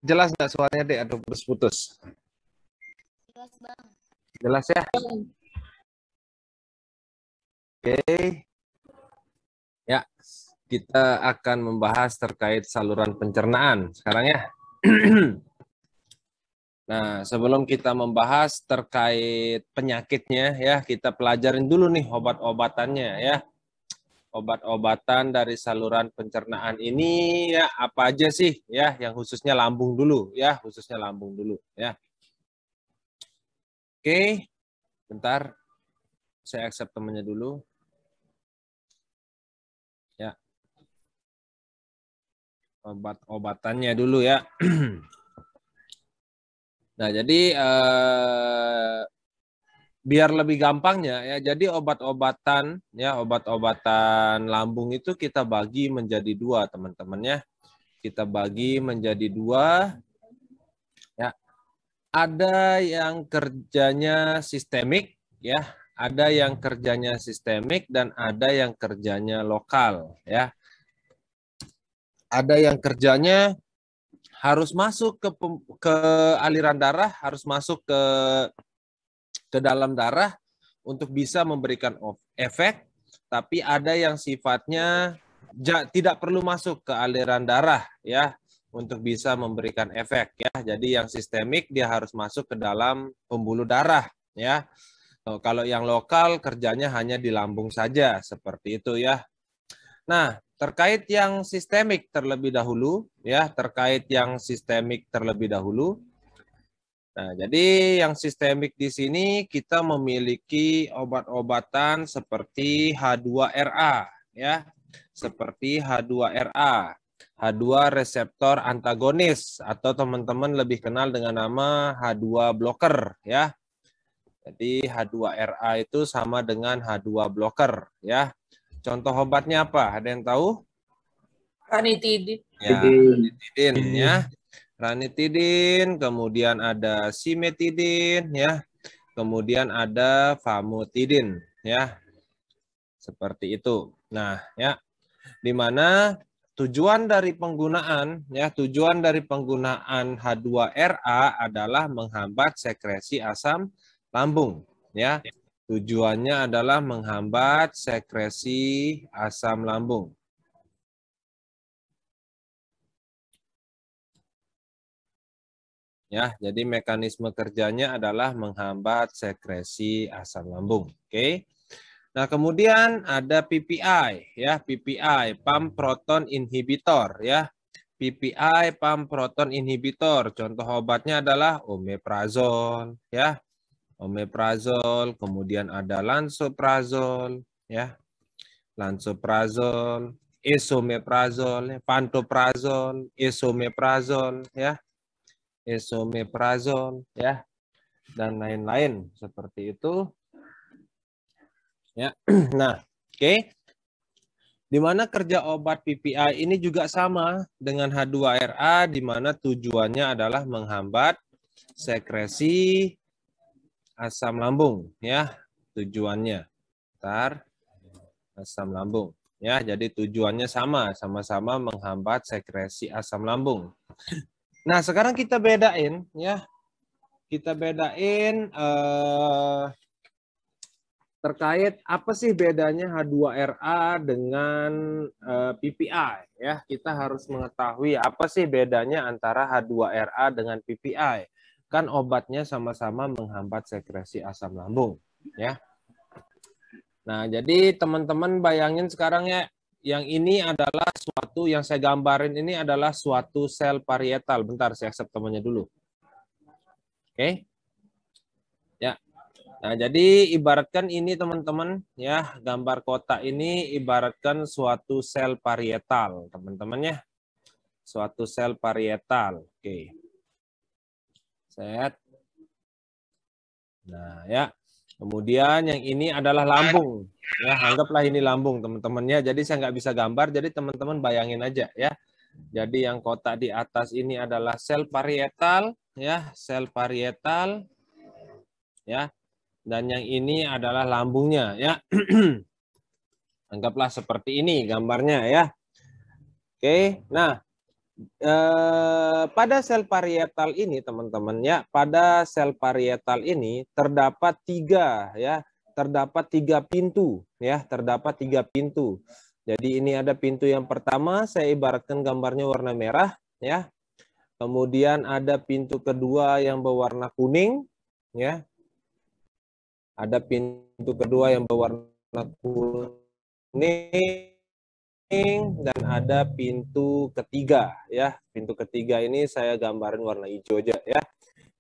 Jelas nggak suaranya, Dek, atau putus-putus? Jelas, Bang. Jelas ya? Oke. Ya, kita akan membahas terkait saluran pencernaan sekarang ya. Nah, sebelum kita membahas terkait penyakitnya ya, kita pelajarin dulu nih obat-obatannya ya. Obat-obatan dari saluran pencernaan ini ya apa aja sih ya, yang khususnya lambung dulu ya, khususnya lambung dulu ya. Oke, bentar. Saya accept temannya dulu. Ya. Obat-obatannya dulu ya. Nah, jadi biar lebih gampangnya ya, jadi obat-obatan ya, obat-obatan lambung itu kita bagi menjadi dua, teman-teman ya. Kita bagi menjadi dua ya. Ada yang kerjanya sistemik ya, ada yang kerjanya sistemik dan ada yang kerjanya lokal ya. Ada yang kerjanya harus masuk ke aliran darah, harus masuk ke dalam darah untuk bisa memberikan efek, tapi ada yang sifatnya tidak perlu masuk ke aliran darah ya untuk bisa memberikan efek ya. Jadi yang sistemik dia harus masuk ke dalam pembuluh darah ya. Kalau yang lokal kerjanya hanya di lambung saja seperti itu ya. Nah, terkait yang sistemik terlebih dahulu ya, terkait yang sistemik terlebih dahulu. Nah, jadi yang sistemik di sini kita memiliki obat-obatan seperti H2RA ya. Seperti H2RA, H2 reseptor antagonis atau teman-teman lebih kenal dengan nama H2 blocker ya. Jadi H2RA itu sama dengan H2 blocker ya. Contoh obatnya apa? Ada yang tahu? Ranitidin. Ya, ranitidin ya. Ranitidin, kemudian ada simetidin ya. Kemudian ada famotidin ya. Seperti itu. Nah, ya. Di mana tujuan dari penggunaan ya, tujuan dari penggunaan H2RA adalah menghambat sekresi asam lambung ya. Tujuannya adalah menghambat sekresi asam lambung. Ya, jadi mekanisme kerjanya adalah menghambat sekresi asam lambung. Oke. Nah, kemudian ada PPI ya, PPI pump proton inhibitor ya. PPI pump proton inhibitor, contoh obatnya adalah omeprazol ya. Omeprazol, kemudian ada lansoprazol ya. Lansoprazol, esomeprazol, pantoprazol, esomeprazol ya. Esomeprazol ya, dan lain-lain seperti itu ya. Nah, oke. Di mana kerja obat PPI ini juga sama dengan H2RA, di mana tujuannya adalah menghambat sekresi asam lambung ya, tujuannya. Bentar. Asam lambung ya, jadi tujuannya sama-sama menghambat sekresi asam lambung. Nah, sekarang kita bedain ya. Kita bedain terkait apa sih bedanya H2RA dengan PPI ya. Kita harus mengetahui apa sih bedanya antara H2RA dengan PPI. Kan obatnya sama-sama menghambat sekresi asam lambung ya. Nah, jadi teman-teman bayangin sekarang ya, yang ini adalah suatu yang saya gambarin ini adalah suatu sel parietal. Bentar, saya accept temannya dulu. Oke. Ya. Nah, jadi ibaratkan ini teman-teman ya, gambar kotak ini ibaratkan suatu sel parietal, teman-teman ya. Suatu sel parietal. Oke. Set. Nah, ya. Kemudian yang ini adalah lambung. Ya, anggaplah ini lambung, teman-temannya. Jadi saya nggak bisa gambar, jadi teman-teman bayangin aja ya. Jadi yang kotak di atas ini adalah sel parietal, ya, sel parietal, ya. Dan yang ini adalah lambungnya, ya. Anggaplah seperti ini gambarnya, ya. Oke, nah pada sel parietal ini teman-teman ya, pada sel parietal ini terdapat tiga pintu ya, terdapat tiga pintu. Jadi ini ada pintu yang pertama, saya ibaratkan gambarnya warna merah ya. Kemudian ada pintu kedua yang berwarna kuning ya. Ada pintu kedua yang berwarna kuning dan ada pintu ketiga ya. Pintu ketiga ini saya gambarin warna hijau aja ya.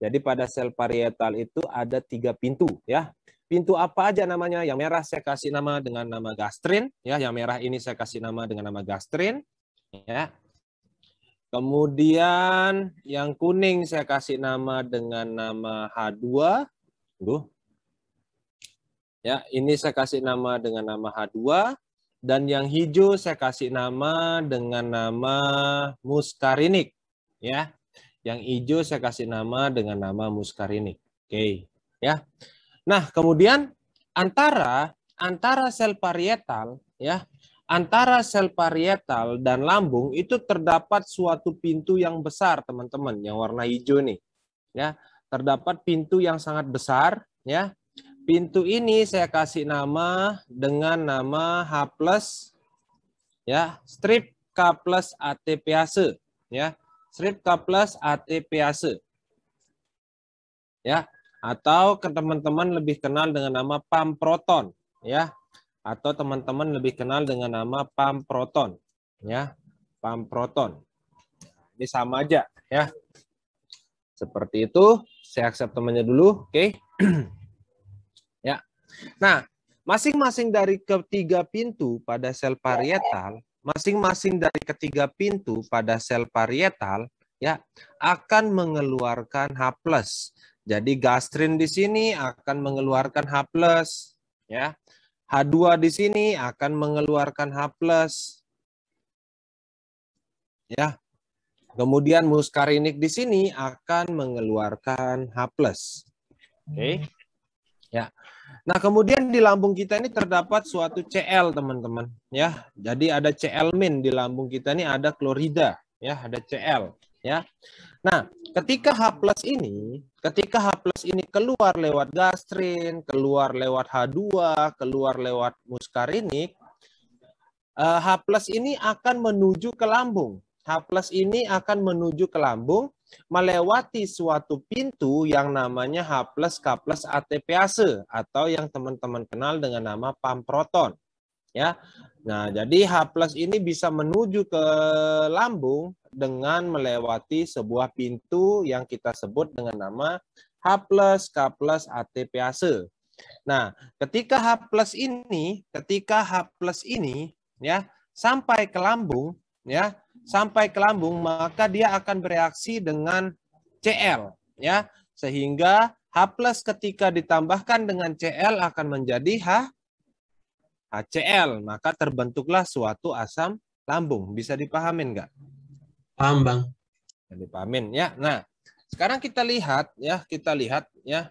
Jadi pada sel parietal itu ada tiga pintu ya. Pintu apa aja namanya? Yang merah saya kasih nama dengan nama gastrin ya. Yang merah ini saya kasih nama dengan nama gastrin ya. Kemudian yang kuning saya kasih nama dengan nama H2. Ya, ini saya kasih nama dengan nama H2. Dan yang hijau saya kasih nama dengan nama muskarinik. Ya, yang hijau saya kasih nama dengan nama muskarinik. Oke, ya. Nah, kemudian antara sel parietal ya, antara sel parietal dan lambung itu terdapat suatu pintu yang besar, teman-teman, yang warna hijau nih. Ya, terdapat pintu yang sangat besar ya. Pintu ini saya kasih nama dengan nama H+ ya, strip K+ ATPase ya. Strip K+ ATPase. Ya, atau ke teman-teman lebih kenal dengan nama pump proton ya. Atau teman-teman lebih kenal dengan nama pump proton ya. Pump proton. Ini sama aja ya. Seperti itu, saya accept temannya dulu, oke. Ya. Nah, masing-masing dari ketiga pintu pada sel parietal, ya akan mengeluarkan H+. Jadi gastrin di sini akan mengeluarkan H+, ya. H2 di sini akan mengeluarkan H+. Ya. Kemudian muskarinik di sini akan mengeluarkan H+. Oke. Ya. Nah, kemudian di lambung kita ini terdapat suatu Cl, teman-teman, ya. Jadi ada Cl- di lambung kita ini ada klorida, ya, ada Cl, ya. Nah, ketika H+ ini keluar lewat gastrin, keluar lewat H2, keluar lewat muskarinik, H+ ini akan menuju ke lambung. H+ ini akan menuju ke lambung melewati suatu pintu yang namanya H+ K+ ATPase atau yang teman-teman kenal dengan nama pump proton. Ya. Nah, jadi H+ ini bisa menuju ke lambung dengan melewati sebuah pintu yang kita sebut dengan nama H+ K+ ATPase. Nah, ketika H+ ini ya sampai ke lambung ya, maka dia akan bereaksi dengan Cl ya, sehingga H+ ketika ditambahkan dengan Cl akan menjadi HCl, maka terbentuklah suatu asam lambung. Bisa dipahamin nggak? Paham, Bang. Bisa dipahamin ya. Nah, sekarang kita lihat ya.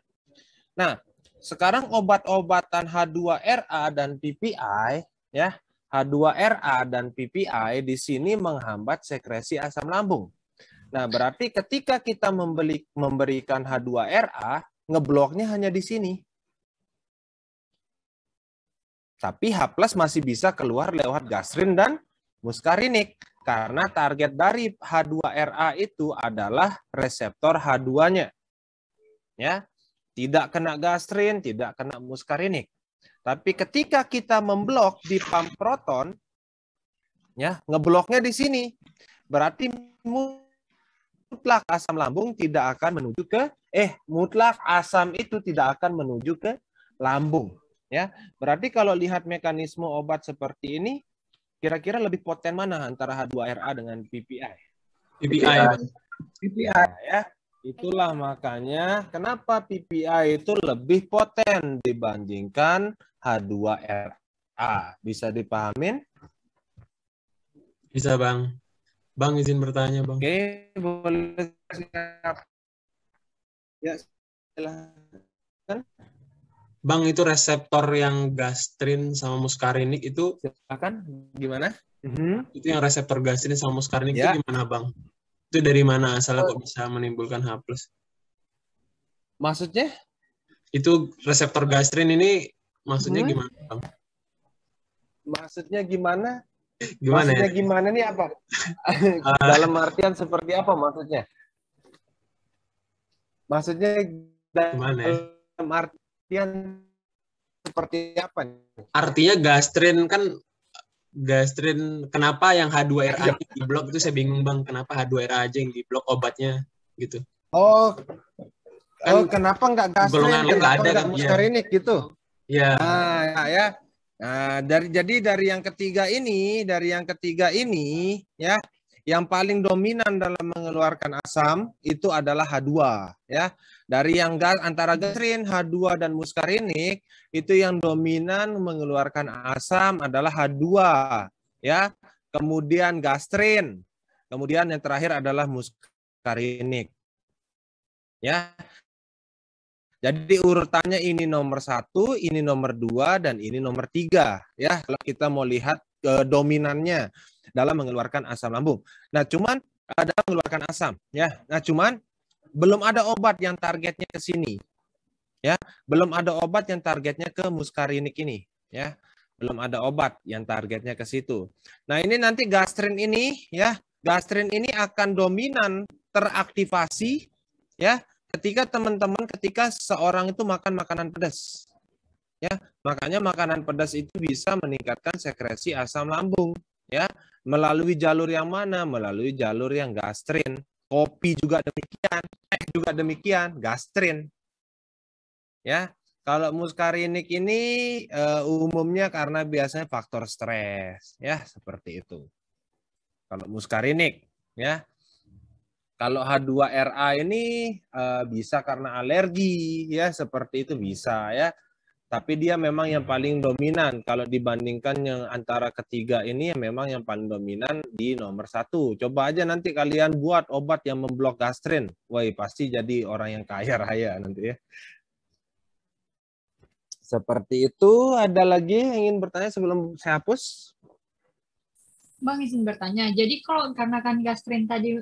Nah, sekarang obat-obatan H2RA dan PPI ya, H2RA dan PPI di sini menghambat sekresi asam lambung. Nah, berarti ketika kita memberikan H2RA, ngebloknya hanya di sini. Tapi H+ masih bisa keluar lewat gastrin dan muskarinik. Karena target dari H2RA itu adalah reseptor H2-nya. Ya, tidak kena gastrin, tidak kena muskarinik. Tapi ketika kita memblok di pump proton, ya, ngebloknya di sini, berarti mutlak asam lambung tidak akan menuju ke mutlak asam itu tidak akan menuju ke lambung, ya. Berarti kalau lihat mekanisme obat seperti ini, kira-kira lebih poten mana antara H2RA dengan PPI? PPI. Ya. Itulah makanya kenapa PPI itu lebih poten dibandingkan H2RA. Bisa dipahamin? Bisa, Bang. Bang, izin bertanya, Bang. Oke, boleh siap. Ya, silakan. Bang, itu reseptor yang gastrin sama muskarinik itu Silakan. Gimana? Itu yang reseptor gastrin sama muskarinik Ya. itu gimana, Bang? Itu dari mana asalnya kok bisa menimbulkan H+? Maksudnya? Itu reseptor gastrin ini maksudnya gimana, Bang? Maksudnya gimana? Gimana Maksudnya ya? gimana nih apa? Dalam artian seperti apa maksudnya? Maksudnya Gimana ya? dalam artian seperti apa? Artinya gastrin kenapa yang H2RA di blok itu saya bingung, Bang. Kenapa H2RA aja yang di blok obatnya gitu? Oh, Kan kenapa nggak gastrin? golongan lain nggak Kenapa ada nggak kan? muskarinik gitu? Ya. Ya. Nah, dari yang ketiga ini, ya, yang paling dominan dalam mengeluarkan asam itu adalah H2, ya. Dari yang antara gastrin, H2 dan muskarinik itu yang dominan mengeluarkan asam adalah H2, ya. Kemudian gastrin, kemudian yang terakhir adalah muskarinik, ya. Jadi urutannya ini nomor 1, ini nomor 2, dan ini nomor 3. Ya, kalau kita mau lihat dominannya dalam mengeluarkan asam lambung. Nah, cuman dalam mengeluarkan asam, ya. Nah, cuman belum ada obat yang targetnya ke sini, ya. Belum ada obat yang targetnya ke muskarinik ini, ya. Belum ada obat yang targetnya ke situ. Nah, ini nanti gastrin ini, ya. Gastrin ini akan dominan teraktivasi, ya. Ketika seorang itu makan makanan pedas, ya, makanya makanan pedas itu bisa meningkatkan sekresi asam lambung, ya, melalui jalur yang mana? Melalui jalur yang gastrin. Kopi juga demikian, juga demikian, gastrin, ya. Kalau muskarinik ini umumnya karena biasanya faktor stres, ya, seperti itu. Kalau muskarinik, ya. Kalau H2RA ini bisa karena alergi, ya, seperti itu bisa, ya. Tapi dia memang yang paling dominan. Kalau dibandingkan yang antara ketiga ini, memang yang paling dominan di nomor 1. Coba aja nanti kalian buat obat yang memblok gastrin. Wah, pasti jadi orang yang kaya raya nanti, ya. Seperti itu. Ada lagi yang ingin bertanya sebelum saya hapus? Bang izin bertanya, jadi kalau karena kan gastrin tadi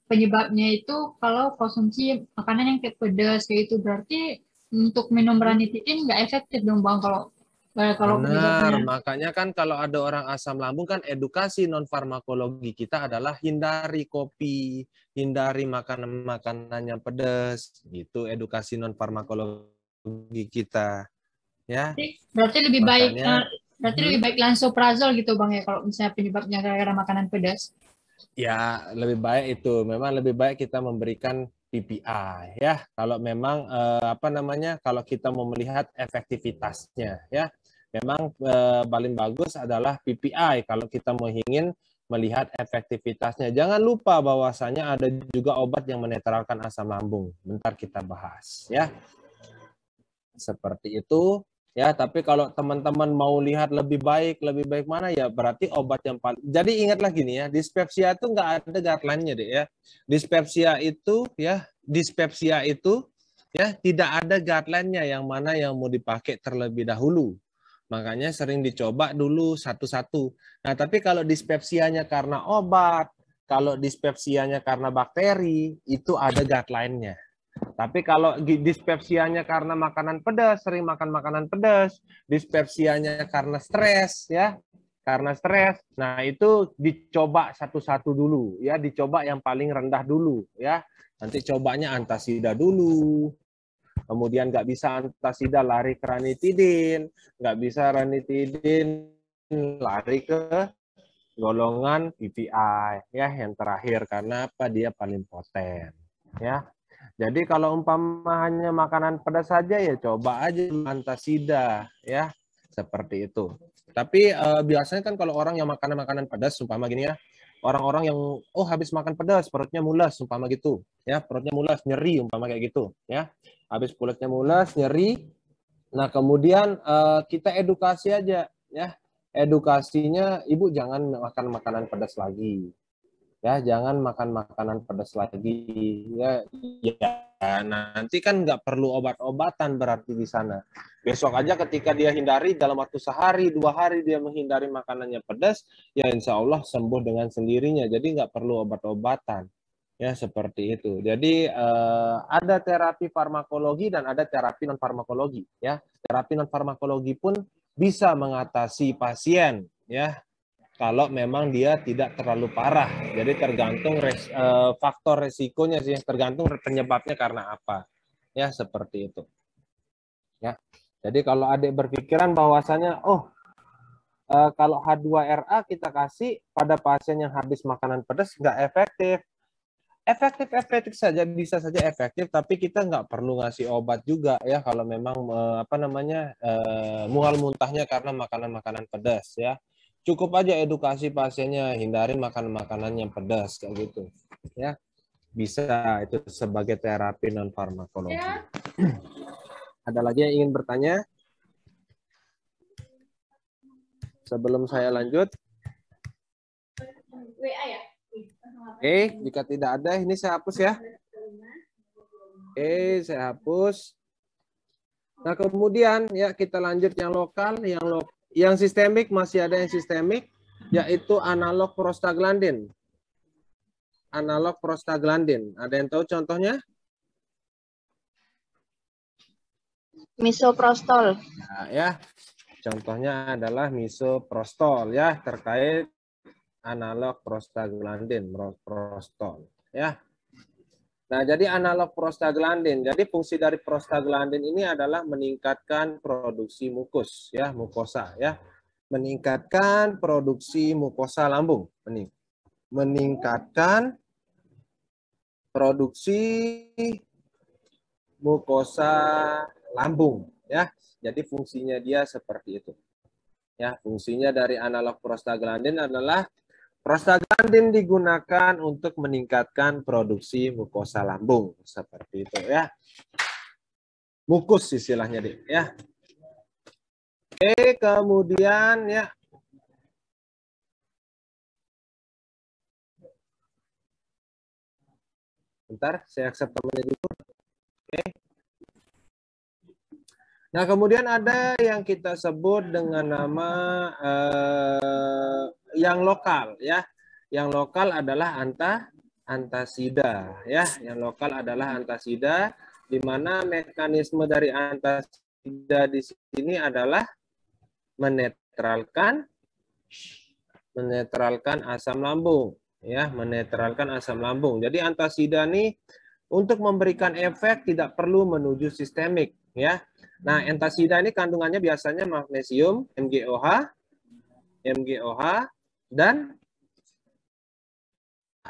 penyebabnya itu kalau konsumsi makanan yang kayak pedas kayak itu, berarti untuk minum ranitidin nggak efektif dong Bang kalau Benar, penyebabnya. makanya kan kalau ada orang asam lambung kan edukasi non farmakologi kita adalah hindari kopi, hindari makanan-makanan yang pedas, itu edukasi non farmakologi kita, ya. Berarti lebih baik Makanya lebih baik lansoprazol gitu Bang ya kalau misalnya penyebabnya gara-gara makanan pedas. ya lebih baik itu, memang lebih baik kita memberikan PPI, ya. Kalau memang kalau kita mau melihat efektivitasnya, ya. Memang paling bagus adalah PPI kalau kita mau ingin melihat efektivitasnya. Jangan lupa bahwasanya ada juga obat yang menetralkan asam lambung. Bentar kita bahas, ya. Seperti itu. Ya, tapi kalau teman-teman mau lihat lebih baik mana ya berarti obat yang paling. Jadi ingatlah gini ya, dispepsia itu nggak ada guideline-nya deh ya. Dispepsia itu ya tidak ada guideline-nya yang mana yang mau dipakai terlebih dahulu. Makanya sering dicoba dulu satu-satu. Nah, tapi kalau dispepsianya karena obat, kalau dispepsianya karena bakteri, itu ada guideline-nya. Tapi kalau dispepsianya karena makanan pedas, sering makan makanan pedas, dispepsianya karena stres, ya, karena stres. Nah, itu dicoba satu-satu dulu, ya, dicoba yang paling rendah dulu, ya. Nanti cobanya antasida dulu. Kemudian nggak bisa antasida lari ke ranitidin, nggak bisa ranitidin lari ke golongan PPI, ya, yang terakhir karena apa? Dia paling poten, ya. Jadi kalau umpama hanya makanan pedas saja ya coba aja antasida, ya, seperti itu. Tapi biasanya kan kalau orang yang makanan pedas umpama gini ya, orang-orang yang habis makan pedas perutnya mulas umpama gitu, ya, perutnya mulas, nyeri umpama kayak gitu, ya. Habis perutnya mulas, nyeri. Nah, kemudian kita edukasi aja, ya. Edukasinya, Ibu jangan makan makanan pedas lagi. Ya, jangan makan makanan pedas lagi. Ya, nanti kan nggak perlu obat-obatan berarti di sana. Besok aja ketika dia hindari dalam waktu sehari, 2 hari dia menghindari makanannya pedas, ya insya Allah sembuh dengan sendirinya. Jadi nggak perlu obat-obatan. Ya seperti itu. Jadi ada terapi farmakologi dan ada terapi non farmakologi. Ya, terapi non farmakologi pun bisa mengatasi pasien. Ya, kalau memang dia tidak terlalu parah. Jadi tergantung faktor resikonya sih, tergantung penyebabnya karena apa. Ya, seperti itu. Ya. Jadi kalau adik berpikiran bahwasanya kalau H2RA kita kasih pada pasien yang habis makanan pedas nggak efektif. Efektif saja, bisa saja efektif, tapi kita nggak perlu ngasih obat juga ya kalau memang mual muntahnya karena makanan-makanan pedas ya. Cukup aja edukasi pasiennya, hindari makan-makanan yang pedas kayak gitu. Ya. Bisa itu sebagai terapi non farmakologi. Ya. Ada lagi yang ingin bertanya? Sebelum saya lanjut. WA ya? Oke, jika tidak ada ini saya hapus ya. Oke, saya hapus. Nah, kemudian ya kita lanjut yang lokal, yang sistemik masih ada yang sistemik, yaitu analog prostaglandin. Analog prostaglandin. Ada yang tahu contohnya? Misoprostol. Nah, ya. Contohnya adalah misoprostol ya, terkait analog prostaglandin, prostol ya. Nah, jadi analog prostaglandin. Jadi fungsi dari prostaglandin ini adalah meningkatkan produksi mukus ya, mukosa ya. Meningkatkan produksi mukosa lambung, meningkatkan produksi mukosa lambung ya. Jadi fungsinya dia seperti itu. Ya, fungsinya dari analog prostaglandin adalah prostaglandin digunakan untuk meningkatkan produksi mukosa lambung seperti itu ya. Mukus istilahnya deh ya. Oke, kemudian ya. Bentar, saya accept temannya dulu. Oke. Nah, kemudian ada yang kita sebut dengan nama yang lokal ya. Yang lokal adalah antasida ya. Yang lokal adalah antasida, di mana mekanisme dari antasida di sini adalah menetralkan asam lambung ya, menetralkan asam lambung. Jadi antasida ini untuk memberikan efek tidak perlu menuju sistemik ya. Nah, antasida ini kandungannya biasanya magnesium, MgOH, dan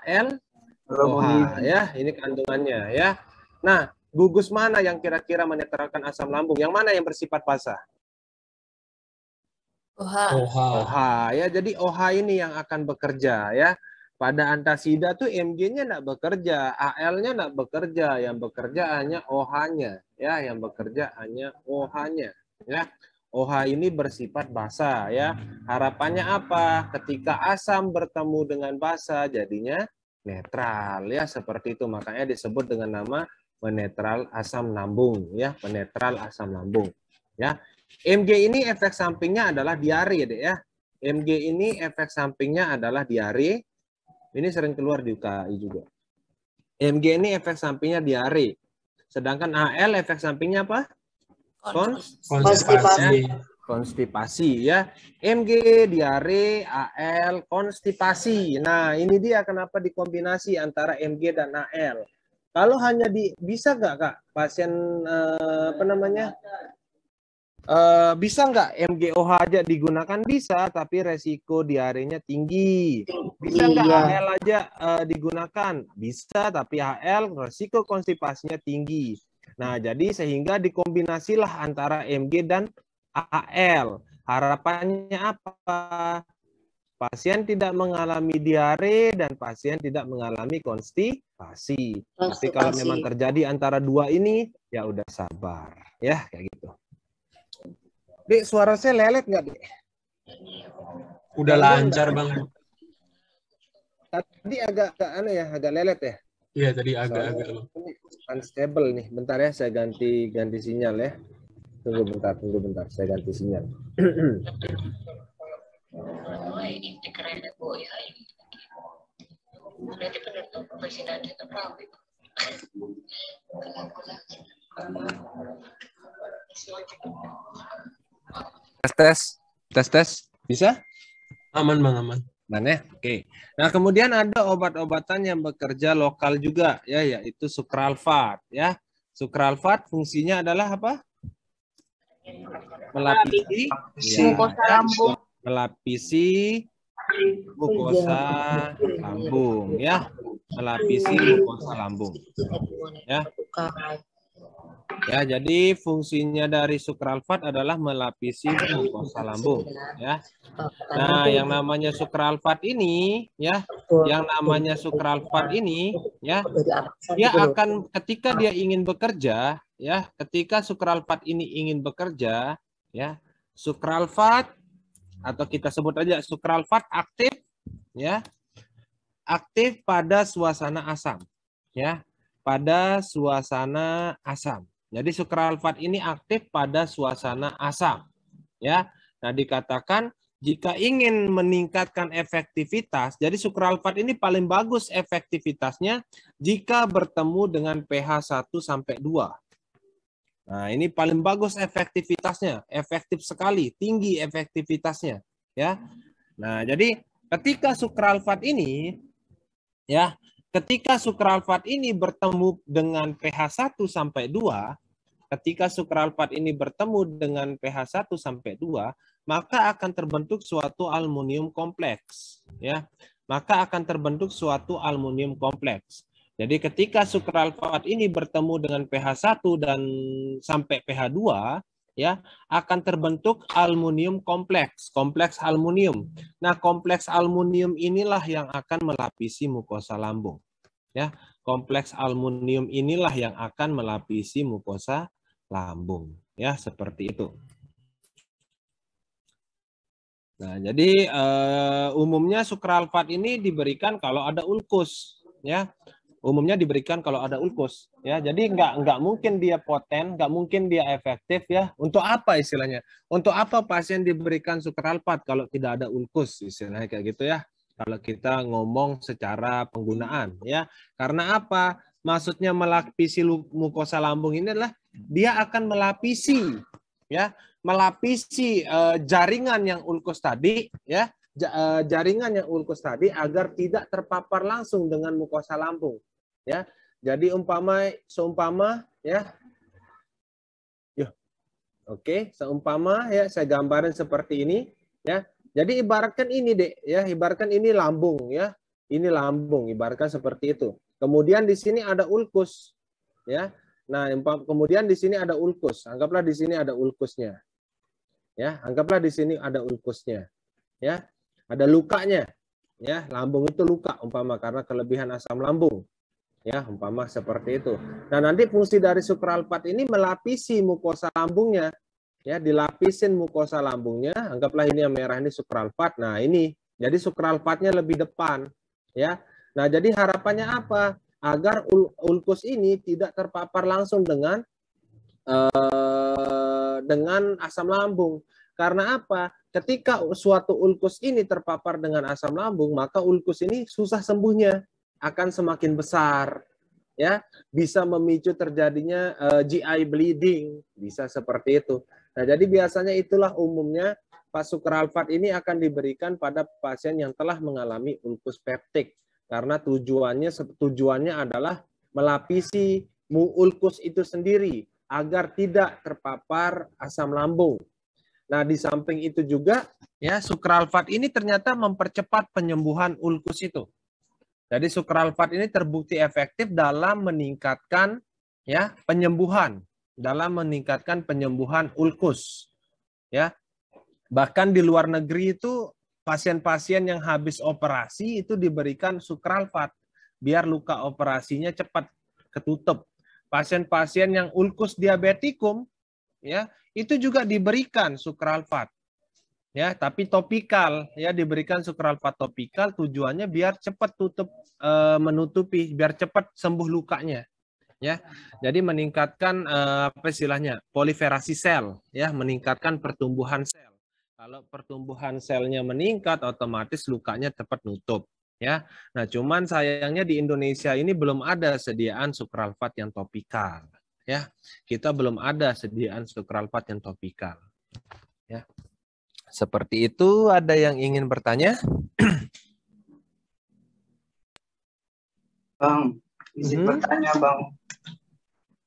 AlOH ya, ini kandungannya ya. Nah, gugus mana yang kira-kira menetralkan asam lambung? Yang mana yang bersifat basa? OH ya. Jadi OH ini yang akan bekerja ya. Pada antasida tuh Mg-nya enggak bekerja, Al-nya enggak bekerja, yang bekerja hanya OH-nya ya, yang bekerja hanya OH-nya ya. OH ini bersifat basa ya. Harapannya apa? Ketika asam bertemu dengan basa jadinya netral ya, seperti itu. Makanya disebut dengan nama penetral asam lambung ya, penetral asam lambung ya. Mg ini efek sampingnya adalah diare deh ya. Mg ini efek sampingnya adalah diare. Ini sering keluar di UKI juga. Mg ini efek sampingnya diare. Sedangkan Al efek sampingnya apa? Konstipasi ya. Mg diare, Al konstipasi. Nah, ini dia kenapa dikombinasi antara Mg dan Al. Kalau hanya bisa nggak Kak pasien bisa nggak MgOH aja digunakan? Bisa, tapi resiko diarenya tinggi. Bisa nggak Al aja digunakan? Bisa, tapi Al resiko konstipasinya tinggi. Nah, jadi sehingga dikombinasilah antara Mg dan Al. Harapannya apa? Pasien tidak mengalami diare dan pasien tidak mengalami konstipasi. Tapi kalau memang terjadi antara dua ini, ya udah sabar. Ya, kayak gitu. Dik, suara saya lelet nggak, Dik? Udah lancar, Bang. Tadi agak aneh ya, agak lelet ya? Iya, tadi agak-agak. unstable nih. Bentar ya, saya ganti sinyal ya. Tunggu bentar, saya ganti sinyal. Tes. Bisa? Aman Bang, aman. Mana? Oke. Nah, kemudian ada obat-obatan yang bekerja lokal juga ya, yaitu sukralfat ya. Sukralfat fungsinya adalah apa? Melapisi Mukosa lambung. melapisi mukosa lambung ya. Melapisi mukosa lambung. Ya. Ya, jadi fungsinya dari sukralfat adalah melapisi mukosa lambung ya. Nah, yang namanya sukralfat ini ya, ya, dia akan ketika dia ingin bekerja ya, ketika sukralfat ini ingin bekerja ya, sukralfat atau kita sebut aja sukralfat aktif ya. Aktif pada suasana asam ya, pada suasana asam. Jadi sukralfat ini aktif pada suasana asam ya. Nah, dikatakan jika ingin meningkatkan efektivitas, jadi sukralfat ini paling bagus efektivitasnya jika bertemu dengan pH 1 sampai 2. Nah, ini paling bagus efektivitasnya, efektif sekali, tinggi efektivitasnya ya. Nah, jadi ketika sukralfat ini ya, ketika sukralfat ini bertemu dengan pH 1 sampai 2, ketika sukralfat ini bertemu dengan pH 1 sampai 2, maka akan terbentuk suatu aluminium kompleks ya. Maka akan terbentuk suatu aluminium kompleks. Jadi ketika sukralfat ini bertemu dengan pH 1 dan sampai pH 2 ya, akan terbentuk aluminium kompleks, kompleks aluminium. Nah, kompleks aluminium inilah yang akan melapisi mukosa lambung. Ya, kompleks aluminium inilah yang akan melapisi mukosa lambung. Ya, seperti itu. Nah, jadi umumnya sukralfat ini diberikan kalau ada ulkus, ya. Umumnya diberikan kalau ada ulkus, ya. Jadi nggak mungkin dia poten, nggak mungkin dia efektif, ya. Untuk apa istilahnya? Untuk apa pasien diberikan sukralfat kalau tidak ada ulkus, istilahnya kayak gitu ya. Kalau kita ngomong secara penggunaan, ya. Karena apa? Maksudnya melapisi mukosa lambung ini adalah dia akan melapisi, ya, melapisi jaringan yang ulkus tadi, ya. Jaringan yang ulkus tadi agar tidak terpapar langsung dengan mukosa lambung. Ya, jadi seumpama ya, seumpama ya, saya gambarin seperti ini ya. Jadi ibaratkan ini dek ya, ibaratkan ini lambung ya, ini lambung, ibaratkan seperti itu. Kemudian di sini ada ulkus ya. Nah, kemudian di sini ada ulkus. Anggaplah di sini ada ulkusnya. Ya, anggaplah di sini ada ulkusnya. Ya, ada lukanya. Ya, lambung itu luka umpama karena kelebihan asam lambung. Ya, umpama seperti itu. Nah, nanti fungsi dari sukralfat ini melapisi mukosa lambungnya. Ya, dilapisin mukosa lambungnya. Anggaplah ini yang merah ini sukralfat. Nah, ini jadi sukralfatnya lebih depan. Ya. Nah, jadi harapannya apa? Agar ulkus ini tidak terpapar langsung dengan asam lambung. Karena apa? Ketika suatu ulkus ini terpapar dengan asam lambung, maka ulkus ini susah sembuhnya, akan semakin besar, ya, bisa memicu terjadinya GI bleeding, bisa seperti itu. Nah, jadi biasanya itulah umumnya sukralfat ini akan diberikan pada pasien yang telah mengalami ulkus peptik, karena tujuannya adalah melapisi ulkus itu sendiri agar tidak terpapar asam lambung. Nah, di samping itu juga ya, sukralfat ini ternyata mempercepat penyembuhan ulkus itu. Jadi sukralfat ini terbukti efektif dalam meningkatkan ya penyembuhan, ulkus. Ya. Bahkan di luar negeri itu pasien-pasien yang habis operasi itu diberikan sukralfat biar luka operasinya cepat ketutup. Pasien-pasien yang ulkus diabetikum ya, itu juga diberikan sukralfat. Ya, tapi topikal ya, diberikan sukralfat topikal tujuannya biar cepat menutupi, biar cepat sembuh lukanya. Ya, jadi meningkatkan apa istilahnya proliferasi sel, ya, meningkatkan pertumbuhan sel. Kalau pertumbuhan selnya meningkat, otomatis lukanya cepat nutup, ya. Nah, cuman sayangnya di Indonesia ini belum ada sediaan sukralfat yang topikal, ya. Kita belum ada sediaan sukralfat yang topikal, ya. Seperti itu. Ada yang ingin bertanya? Bang, izin bertanya Bang.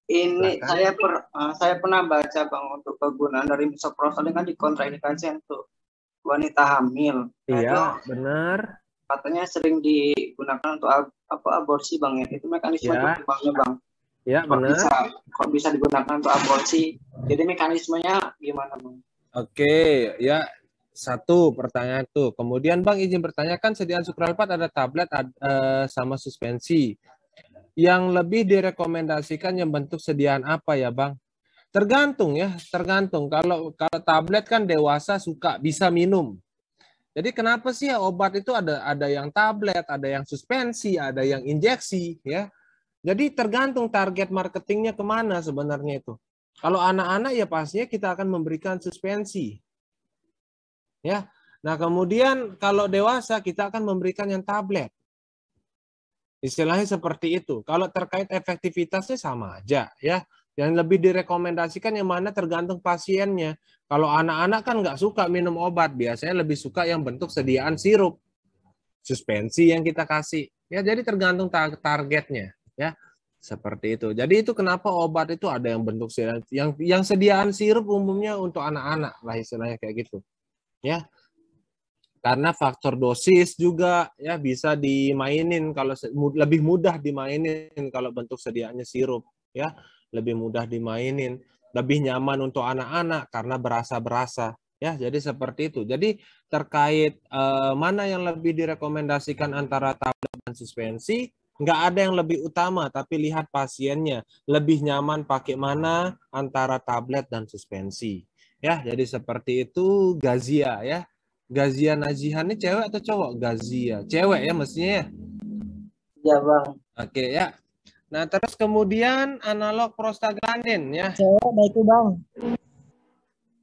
Ini saya pernah baca Bang, untuk kegunaan dari misoprostol kan dikontraindikasi untuk wanita hamil. Iya, benar. Katanya sering digunakan untuk aborsi Bang ya. Itu mekanisme perkembangannya Bang. Ya, benar. Kok bisa digunakan untuk aborsi? Jadi mekanismenya gimana Bang? Oke, ya. Satu pertanyaan tuh. Kemudian Bang izin bertanyakan sediaan sukralfat ada tablet sama suspensi. Yang lebih direkomendasikan yang bentuk sediaan apa ya Bang? Tergantung ya, tergantung. Kalau tablet kan dewasa suka bisa minum. Jadi kenapa sih ya obat itu ada yang tablet, ada yang suspensi, ada yang injeksi ya. Jadi tergantung target marketingnya kemana sebenarnya itu. Kalau anak-anak ya pastinya kita akan memberikan suspensi. Ya. Nah, kemudian kalau dewasa kita akan memberikan yang tablet. Istilahnya seperti itu. Kalau terkait efektivitasnya sama aja ya. Yang lebih direkomendasikan yang mana tergantung pasiennya. Kalau anak-anak kan nggak suka minum obat, biasanya lebih suka yang bentuk sediaan sirup, suspensi yang kita kasih. Ya, jadi tergantung targetnya ya. Seperti itu. Jadi itu kenapa obat itu ada yang bentuk sediaan, yang sediaan sirup umumnya untuk anak-anak lah istilahnya kayak gitu. Ya. Karena faktor dosis juga ya bisa dimainin, kalau lebih mudah dimainin kalau bentuk sediaannya sirup ya, lebih mudah dimainin, lebih nyaman untuk anak-anak karena berasa-berasa ya. Jadi seperti itu. Jadi terkait mana yang lebih direkomendasikan antara tablet dan suspensi, nggak ada yang lebih utama, tapi lihat pasiennya lebih nyaman pakai mana antara tablet dan suspensi ya. Jadi seperti itu. Gazia ya. Gazia Nazihan ini cewek atau cowok? Gazia. Cewek ya mestinya ya? Iya Bang. Oke ya. Nah terus kemudian analog prostaglandin ya. Cewek ada itu Bang.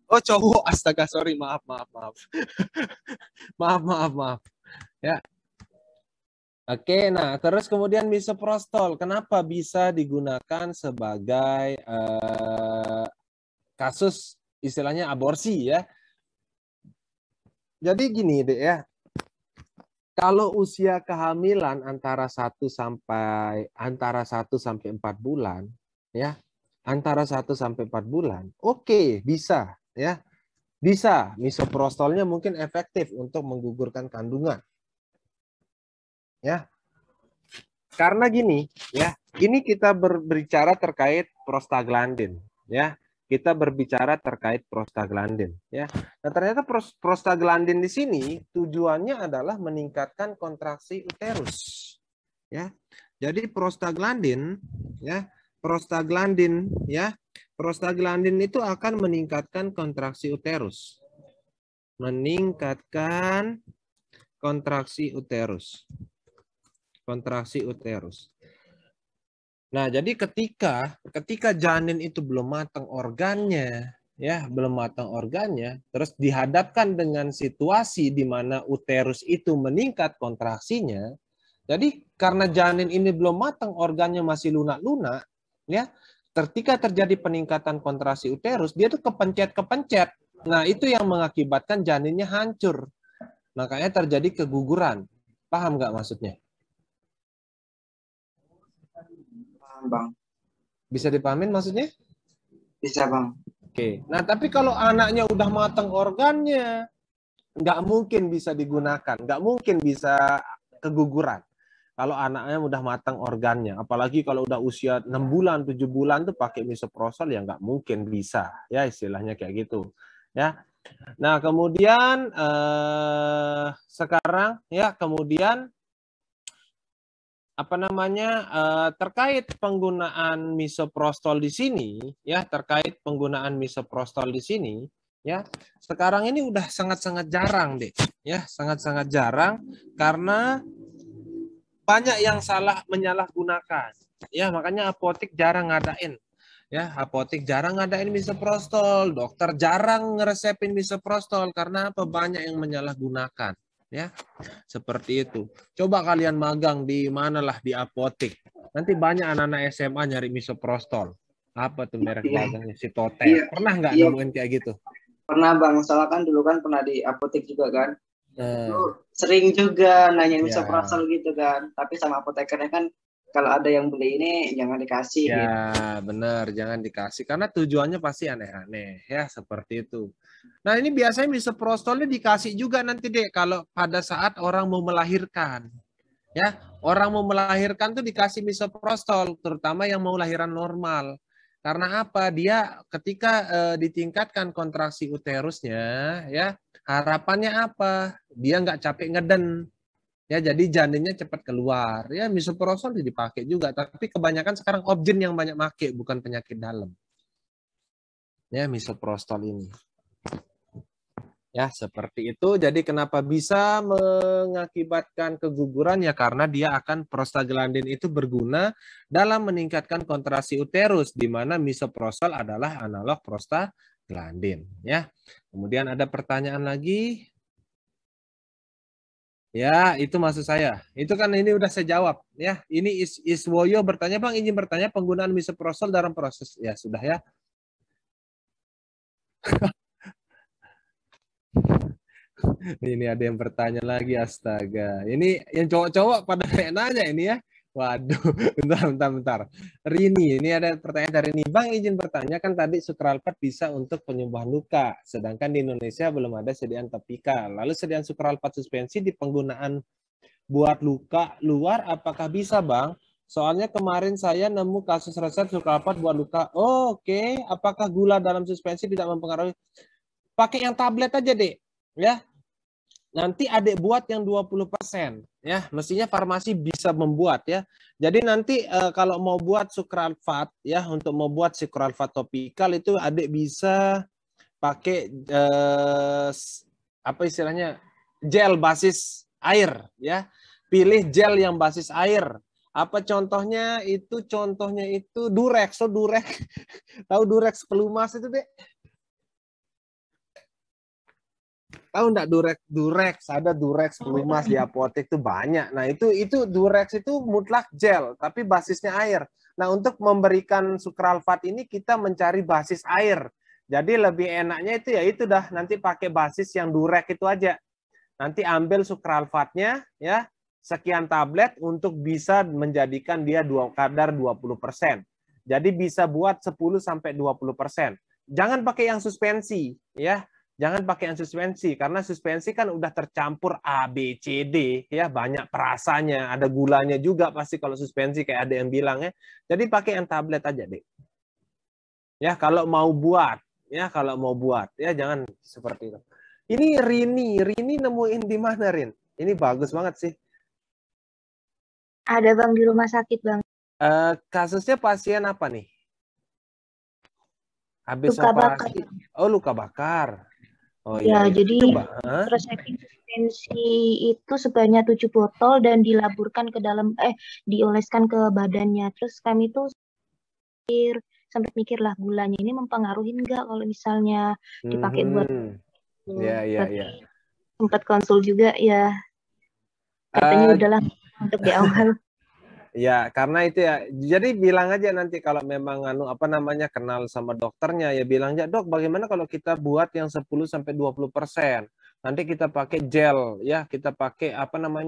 Oh cowok, astaga sorry, maaf. maaf. Ya. Oke, nah terus kemudian misoprostol. Kenapa bisa digunakan sebagai kasus istilahnya aborsi ya? Jadi gini deh ya, kalau usia kehamilan antara 1 sampai 4 bulan, ya, antara 1 sampai 4 bulan, oke, bisa, ya, bisa. Misoprostolnya mungkin efektif untuk menggugurkan kandungan, ya. Karena gini, ya, ini kita berbicara terkait prostaglandin, ya. Kita berbicara terkait prostaglandin ya. Nah, ternyata prostaglandin di sini tujuannya adalah meningkatkan kontraksi uterus ya. Jadi prostaglandin itu akan meningkatkan kontraksi uterus. Meningkatkan kontraksi uterus. Kontraksi uterus. Nah, jadi ketika janin itu belum matang organnya, ya, belum matang organnya, terus dihadapkan dengan situasi di mana uterus itu meningkat kontraksinya. Jadi karena janin ini belum matang, organnya masih lunak-lunak, ya. Ketika terjadi peningkatan kontraksi uterus, dia tuh kepencet-kepencet. Nah, itu yang mengakibatkan janinnya hancur. Makanya terjadi keguguran. Paham nggak maksudnya? Bang. Bisa dipahamin maksudnya? Bisa Bang. Oke. Nah, tapi kalau anaknya udah matang organnya, nggak mungkin bisa digunakan, nggak mungkin bisa keguguran. Kalau anaknya udah matang organnya, apalagi kalau udah usia 6 bulan, 7 bulan tuh pakai misoprostol ya nggak mungkin bisa, ya istilahnya kayak gitu, ya. Nah, kemudian sekarang ya kemudian terkait penggunaan misoprostol di sini ya, terkait penggunaan misoprostol di sini ya, sekarang ini udah sangat-sangat jarang deh ya, sangat-sangat jarang karena banyak yang menyalahgunakan Ya, makanya apotek jarang ngadain. Ya, apotek jarang ngadain misoprostol, dokter jarang ngeresepin misoprostol karena apa? Banyak yang menyalahgunakan. Ya, seperti itu. Coba kalian magang di manalah di apotek. Nanti banyak anak-anak SMA nyari misoprostol. Apa tuh merek Iya. dagangnya si Totek? Iya. Pernah nggak Iya. nemuin kayak gitu? Pernah Bang, soalnya kan dulu kan pernah di apotek juga kan. Nah, Sering juga nanya ya. misoprostol gitu kan. Tapi sama apotekernya kan kalau ada yang beli ini jangan dikasih Ya, gitu. benar, jangan dikasih karena tujuannya pasti aneh-aneh ya, seperti itu. Nah, ini biasanya misoprostolnya dikasih juga nanti deh kalau pada saat orang mau melahirkan. Ya, orang mau melahirkan tuh dikasih misoprostol, terutama yang mau lahiran normal. Karena apa? Dia ketika ditingkatkan kontraksi uterusnya, ya harapannya apa? Dia nggak capek ngeden. Ya, jadi janinnya cepat keluar. Ya, misoprostol dipakai juga, tapi kebanyakan sekarang obgen yang banyak make, bukan penyakit dalam. Ya, misoprostol ini. Ya, seperti itu. Jadi kenapa bisa mengakibatkan keguguran? Ya, karena dia akan prostaglandin itu berguna dalam meningkatkan kontraksi uterus, di mana misoprostol adalah analog prostaglandin. Ya, kemudian ada pertanyaan lagi. Ya, itu maksud saya. Itu kan ini udah saya jawab. Ya, ini Iswoyo bertanya, Bang, izin bertanya penggunaan misoprostol dalam proses. Ya, sudah ya. Ini ada yang bertanya lagi, astaga. Ini yang cowok-cowok pada nanya ini ya. Waduh, bentar. Rini, ini ada pertanyaan dari Rini. Bang, izin bertanya, kan tadi sukralfat bisa untuk penyembuhan luka, sedangkan di Indonesia belum ada sediaan topikal. Lalu sediaan sukralfat suspensi di penggunaan buat luka luar, apakah bisa, Bang? Soalnya kemarin saya nemu kasus resep sukralfat buat luka. Oh, oke. Apakah gula dalam suspensi tidak mempengaruhi? Pakai yang tablet aja, Dek. Ya, nanti adik buat yang 20%. Ya, mestinya farmasi bisa membuat ya. Jadi nanti kalau mau buat sukralfat ya, untuk mau buat sukralfat topikal itu adik bisa pakai apa istilahnya? Gel basis air ya. Pilih gel yang basis air. Apa contohnya? Contohnya itu Durex. So Durex. Tahu Durex pelumas itu, Dek? Tahu enggak Durex, ada Durex pelumas di apotek itu banyak. Nah, itu Durex itu mutlak gel, tapi basisnya air. Nah, untuk memberikan sukralfat ini kita mencari basis air. Jadi lebih enaknya itu ya itu dah nanti pakai basis yang Durex itu aja. Nanti ambil sukralfatnya ya, sekian tablet untuk bisa menjadikan dia kadar 20%. Jadi bisa buat 10 sampai 20%. Jangan pakai yang suspensi ya. Jangan pakai yang suspensi, karena suspensi kan udah tercampur A, B, C, D, ya banyak perasanya, ada gulanya juga pasti kalau suspensi kayak ada yang bilang ya. Jadi pakai yang tablet aja, Dek. Ya, kalau mau buat, ya jangan seperti itu. Ini Rini nemuin di mana, Rin? Ini bagus banget sih. Ada Bang di rumah sakit Bang. Kasusnya pasien apa nih? Habis Luka bakar. operasi. Oh, luka bakar. Oh Ya, iya. jadi Coba. resepin suspensi itu sebanyak 7 botol dan dilaburkan ke dalam, dioleskan ke badannya. Terus kami tuh sempat mikir lah gulanya ini mempengaruhi nggak kalau misalnya dipakai buat ya. sempat konsul juga ya. Katanya udahlah untuk di awal. Ya, karena itu ya. Jadi bilang aja nanti kalau memang kenal sama dokternya ya bilang aja, "Dok, bagaimana kalau kita buat yang 10 sampai 20%? Nanti kita pakai gel ya, kita pakai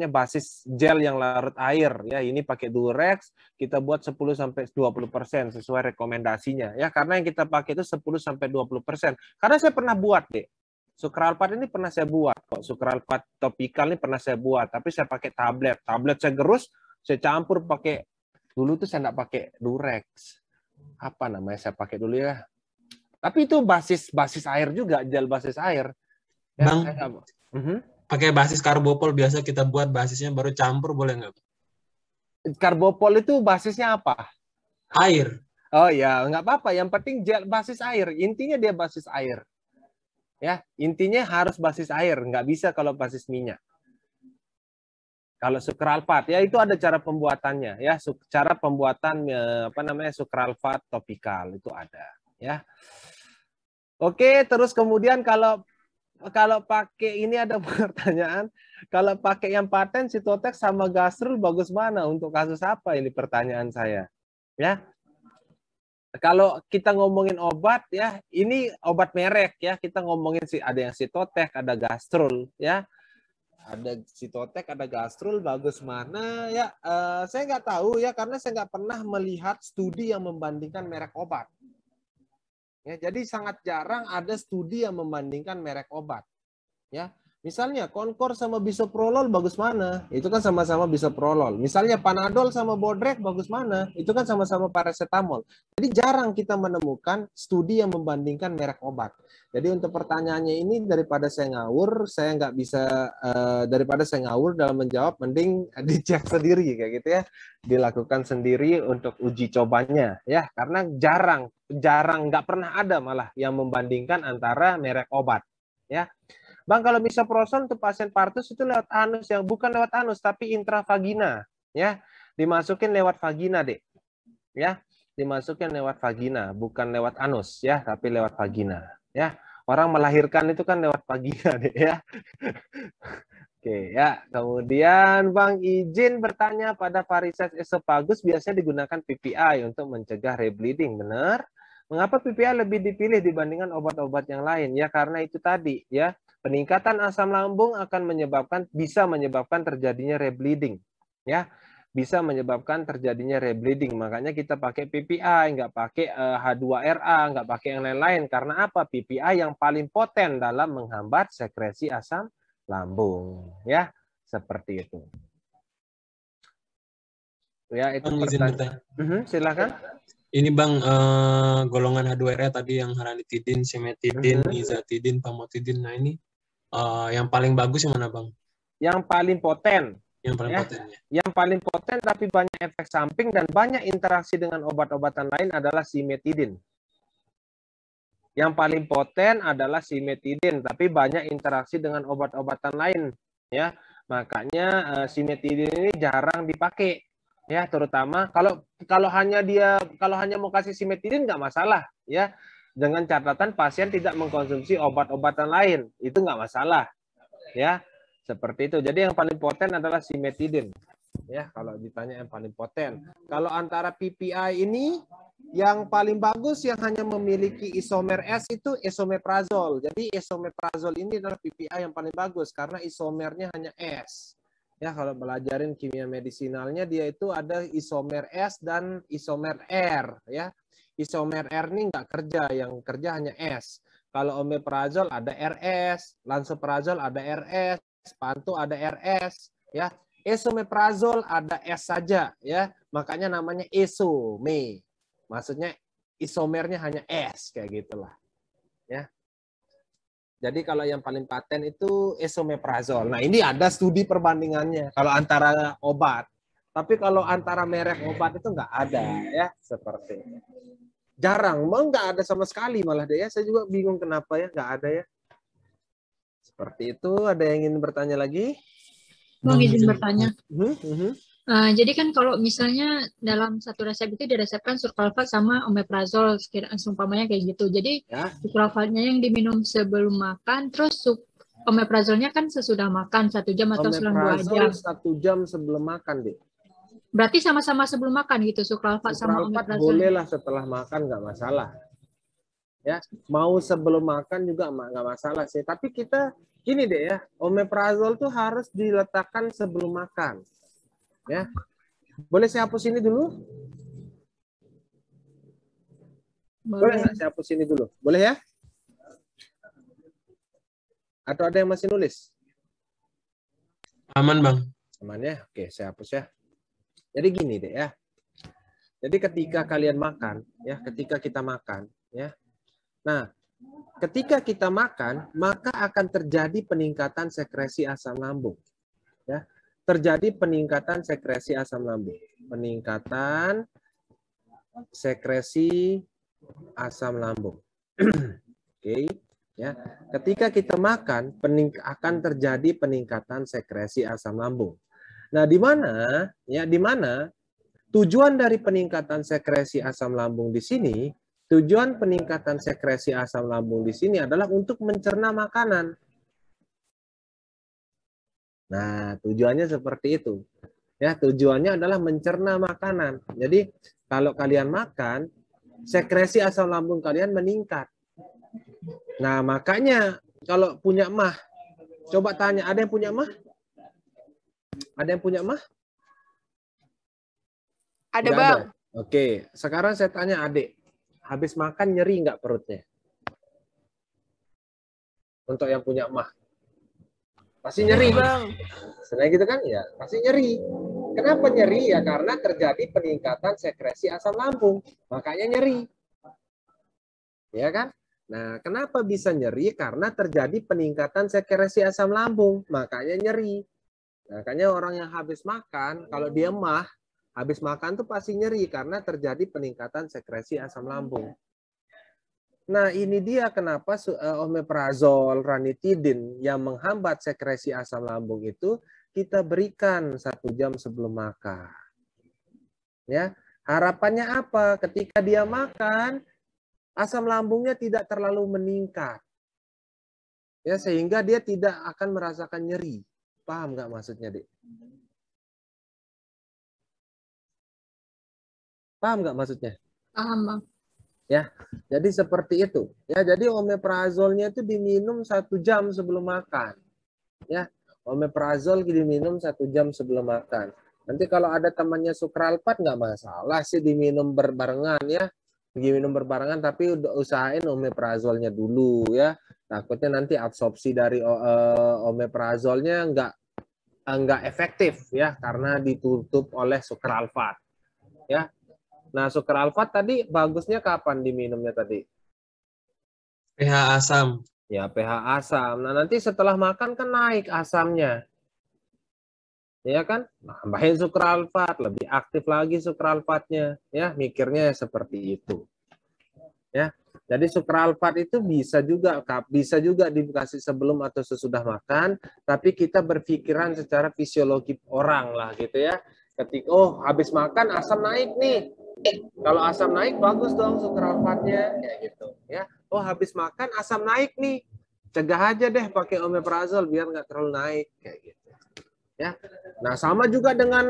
basis gel yang larut air ya. Ini pakai Durex, kita buat 10 sampai 20% sesuai rekomendasinya ya. Karena yang kita pakai itu 10 sampai 20%. Karena saya pernah buat, Dek. Sukralfat ini pernah saya buat kok. Sukralfat topikal ini pernah saya buat, tapi saya pakai tablet. Tablet saya gerus, saya campur pakai, dulu tuh saya nggak pakai Durex. Apa namanya saya pakai dulu ya. Tapi itu basis air juga, gel basis air. Ya, Bang, pakai basis karbopol biasa kita buat basisnya baru campur boleh nggak? Karbopol itu basisnya apa? Air. Oh ya, nggak apa-apa. Yang penting gel basis air. Intinya dia basis air. Ya, intinya harus basis air. Nggak bisa kalau basis minyak. Kalau sukralfat ya itu ada cara pembuatannya ya, cara pembuatan sukralfat topikal itu ada ya. Oke, terus kemudian kalau pakai ini ada pertanyaan, kalau pakai yang paten Sitotex sama Gastrul bagus mana untuk kasus apa ini pertanyaan saya ya. Kalau kita ngomongin obat ya, ini obat merek ya, kita ngomongin ada yang Sitotex, ada Gastrul ya. Ada Sitotex, ada Gastrul, bagus mana ya? Saya nggak tahu ya, karena saya nggak pernah melihat studi yang membandingkan merek obat. Ya, jadi sangat jarang ada studi yang membandingkan merek obat. Ya, misalnya Concor sama Bisoprolol bagus mana? Itu kan sama-sama Bisoprolol. Misalnya Panadol sama Bodrek bagus mana? Itu kan sama-sama paracetamol. Jadi jarang kita menemukan studi yang membandingkan merek obat. Jadi untuk pertanyaannya ini daripada saya ngawur, saya nggak bisa daripada saya ngawur dalam menjawab, mending dicek sendiri kayak gitu ya, dilakukan sendiri untuk uji cobanya ya, karena jarang nggak pernah ada malah yang membandingkan antara merek obat ya. Bang, kalau misoprostol untuk pasien partus itu lewat anus, yang bukan lewat anus tapi intravagina ya, dimasukin lewat vagina deh ya, dimasukin lewat vagina, bukan lewat anus ya, tapi lewat vagina ya. Orang melahirkan itu kan lewat vagina deh ya. Oke ya, kemudian Bang izin bertanya, pada varises esofagus biasanya digunakan PPI untuk mencegah rebleeding, benar? Mengapa PPI lebih dipilih dibandingkan obat-obat yang lain? Ya karena itu tadi ya, peningkatan asam lambung akan bisa menyebabkan terjadinya rebleeding ya. Bisa menyebabkan terjadinya rebleeding. Makanya kita pakai PPI, nggak pakai H2RA, nggak pakai yang lain-lain. Karena apa? PPI yang paling poten dalam menghambat sekresi asam lambung. Ya, seperti itu. Ya, itu pertanyaan. Silakan. Ini Bang, golongan H2RA tadi yang ranitidin, simetidin, nizatidin, pamotidin. Nah ini yang paling bagus yang mana Bang? Yang paling poten. Yang paling ya, poten ya. Yang paling poten tapi banyak efek samping dan banyak interaksi dengan obat-obatan lain adalah simetidin. Yang paling poten adalah simetidin tapi banyak interaksi dengan obat-obatan lain ya. Makanya simetidin ini jarang dipakai ya, terutama kalau hanya mau kasih simetidin nggak masalah ya. Dengan catatan pasien tidak mengkonsumsi obat-obatan lain, itu nggak masalah ya. Seperti itu. Jadi yang paling poten adalah simetidin. Ya, kalau ditanya yang paling poten. Kalau antara PPI ini yang paling bagus yang hanya memiliki isomer S itu esomeprazol. Jadi esomeprazol ini adalah PPI yang paling bagus karena isomernya hanya S. Ya, kalau belajarin kimia medisinalnya dia itu ada isomer S dan isomer R ya. Isomer R ini nggak kerja, yang kerja hanya S. Kalau omeprazol ada RS, lansoprazol ada RS, Spanto ada RS ya, esomeprazol ada S saja ya, makanya namanya esome, maksudnya isomernya hanya S kayak gitulah ya. Jadi kalau yang paling paten itu esomeprazol. Nah ini ada studi perbandingannya kalau antara obat, tapi kalau antara merek obat itu nggak ada ya, seperti itu. Jarang, nggak ada sama sekali malah deh ya, saya juga bingung kenapa ya nggak ada ya. Seperti itu. Ada yang ingin bertanya lagi? Bang izin bertanya. Jadi kan kalau misalnya dalam satu resep itu diresepkan sukralfat sama omeprazol, seumpamanya kayak gitu. Jadi sukralfatnya yang diminum sebelum makan, terus omeprazolnya kan sesudah makan 1 jam atau selang 2 jam. 1 jam sebelum makan deh. Berarti sama-sama sebelum makan gitu sukralfat sama omeprazol. Bolehlah setelah makan, nggak masalah. Ya, mau sebelum makan juga nggak masalah sih. Tapi kita gini deh ya, omeprazol tuh harus diletakkan sebelum makan. Ya, boleh saya hapus ini dulu? Boleh nggak saya hapus ini dulu? Boleh ya? Atau ada yang masih nulis? Aman Bang. Aman ya? Oke, saya hapus ya. Jadi gini deh ya. Jadi ketika kalian makan, ya, ketika kita makan, ya. Nah, ketika kita makan, maka akan terjadi peningkatan sekresi asam lambung. Ya, terjadi peningkatan sekresi asam lambung. Peningkatan sekresi asam lambung. Oke, ya. Ketika kita makan, akan terjadi peningkatan sekresi asam lambung. Nah, di mana tujuan dari peningkatan sekresi asam lambung di sini, tujuan peningkatan sekresi asam lambung di sini adalah untuk mencerna makanan. Nah, tujuannya seperti itu. Ya, tujuannya adalah mencerna makanan. Jadi, kalau kalian makan, sekresi asam lambung kalian meningkat. Nah, makanya kalau punya mah, coba tanya, ada yang punya mah? Ada yang punya mah? Ada, Nggak Bang. Oke, sekarang saya tanya adik, habis makan nyeri nggak perutnya? Untuk yang punya mah, pasti nyeri, Bang. Sebenarnya gitu kan? Ya, pasti nyeri. Kenapa nyeri? Ya karena terjadi peningkatan sekresi asam lambung, makanya nyeri. Ya kan? Nah, kenapa bisa nyeri? Karena terjadi peningkatan sekresi asam lambung, makanya nyeri. Makanya orang yang habis makan, kalau dia mah, habis makan tuh pasti nyeri karena terjadi peningkatan sekresi asam lambung. Nah, ini dia kenapa omeprazol, ranitidin yang menghambat sekresi asam lambung itu kita berikan 1 jam sebelum makan. Ya, harapannya apa? Ketika dia makan, asam lambungnya tidak terlalu meningkat. Ya, sehingga dia tidak akan merasakan nyeri. Paham nggak maksudnya, Dek? Paham nggak maksudnya? Paham, Bang. Ya, jadi seperti itu. Ya, jadi omeprazolnya itu diminum 1 jam sebelum makan. Ya, omeprazol diminum 1 jam sebelum makan. Nanti kalau ada temannya sukralfat nggak masalah sih diminum berbarengan ya. Diminum berbarengan tapi usahain omeprazolnya dulu ya. Takutnya nanti absorpsi dari omeprazolnya nggak efektif ya karena ditutup oleh sukralfat. Ya. Nah, sukralfat tadi bagusnya kapan diminumnya tadi? pH asam. Ya, pH asam. Nah, nanti setelah makan kan naik asamnya. Ya kan? Nambahin sukralfat, lebih aktif lagi sukralfatnya. Ya, mikirnya seperti itu. Ya. Jadi sukralfat itu bisa juga dikasih sebelum atau sesudah makan, tapi kita berpikiran secara fisiologi orang lah gitu ya. Ketika habis makan asam naik nih. Kalau asam naik bagus dong sukralfatnya kayak gitu ya. Habis makan asam naik nih. Cegah aja deh pakai omeprazol biar nggak terlalu naik kayak gitu. Ya. Nah, sama juga dengan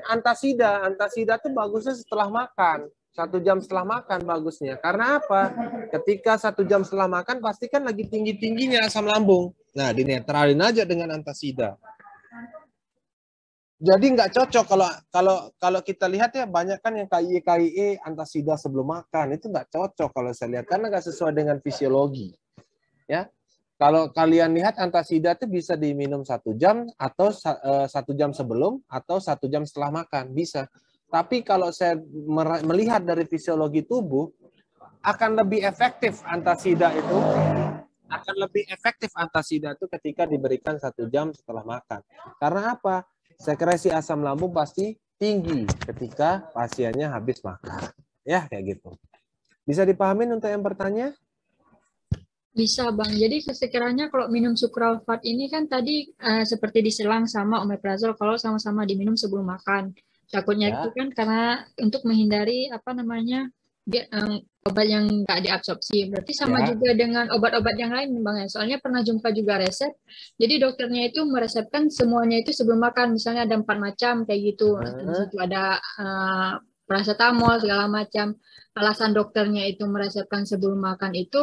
antasida. Antasida tuh bagusnya setelah makan. 1 jam setelah makan bagusnya. Karena apa? Ketika 1 jam setelah makan pasti kan lagi tinggi-tingginya asam lambung. Nah, dinetralin aja dengan antasida. Jadi nggak cocok kalau kita lihat ya banyak kan yang KIE antasida sebelum makan itu nggak cocok kalau saya lihat karena nggak sesuai dengan fisiologi. Ya, kalau kalian lihat antasida itu bisa diminum 1 jam atau 1 jam sebelum atau 1 jam setelah makan bisa. Tapi kalau saya melihat dari fisiologi tubuh akan lebih efektif antasida itu ketika diberikan 1 jam setelah makan. Karena apa? Sekresi asam lambung pasti tinggi ketika pasiennya habis makan. Ya, kayak gitu. Bisa dipahami untuk yang bertanya? Bisa, Bang. Jadi sekiranya kalau minum sukralfat ini kan tadi seperti diselang sama omeprazol kalau sama-sama diminum sebelum makan. Takutnya itu kan karena untuk menghindari apa namanya obat yang nggak diabsorpsi. Berarti sama juga dengan obat-obat yang lain, Bang ya. Soalnya pernah jumpa juga resep. Jadi dokternya itu meresepkan semuanya itu sebelum makan. Misalnya ada 4 macam kayak gitu. Di situ ada paracetamol segala macam. Alasan dokternya itu meresepkan sebelum makan itu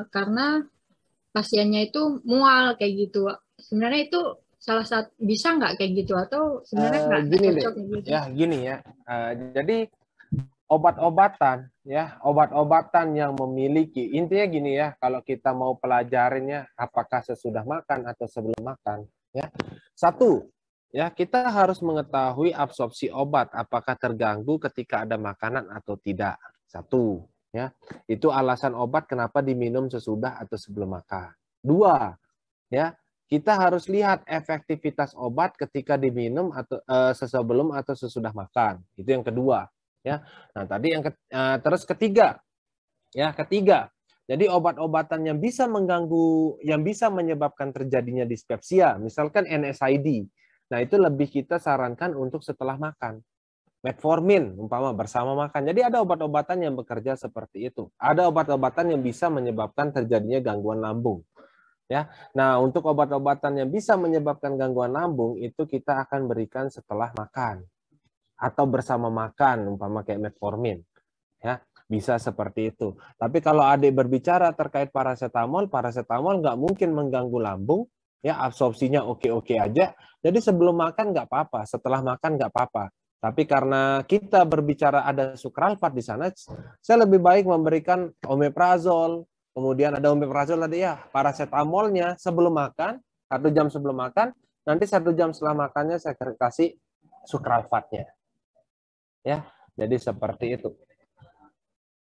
karena pasiennya itu mual kayak gitu. Sebenarnya itu salah satu bisa nggak kayak gitu atau sebenarnya nggak cocok kayak gitu? Ya gini ya. Jadi obat-obatan yang memiliki intinya gini ya. Kalau kita mau pelajarinnya apakah sesudah makan atau sebelum makan ya. 1. Ya, kita harus mengetahui absorpsi obat apakah terganggu ketika ada makanan atau tidak. 1, ya. Itu alasan obat kenapa diminum sesudah atau sebelum makan. 2, ya. Kita harus lihat efektivitas obat ketika diminum atau sebelum atau sesudah makan. Itu yang kedua, ya. Nah, tadi terus ketiga. Ya, ketiga. Jadi obat-obatan yang bisa mengganggu yang bisa menyebabkan terjadinya dispepsia, misalkan NSAID Nah, itu lebih kita sarankan untuk setelah makan. Metformin umpama bersama makan. Jadi ada obat-obatan yang bekerja seperti itu. Ada obat-obatan yang bisa menyebabkan terjadinya gangguan lambung. Ya. Nah, untuk obat-obatan yang bisa menyebabkan gangguan lambung itu kita akan berikan setelah makan atau bersama makan, umpama kayak metformin. Ya, bisa seperti itu. Tapi kalau adik berbicara terkait paracetamol, paracetamol nggak mungkin mengganggu lambung. Ya, absorpsinya oke-oke aja. Jadi sebelum makan nggak apa-apa, setelah makan nggak apa-apa. Tapi karena kita berbicara ada sukralfat di sana, saya lebih baik memberikan omeprazol. Kemudian ada omeprazol tadi ya, paracetamolnya sebelum makan, 1 jam sebelum makan, nanti 1 jam setelah makannya saya kasih sukralfatnya. Ya, jadi seperti itu.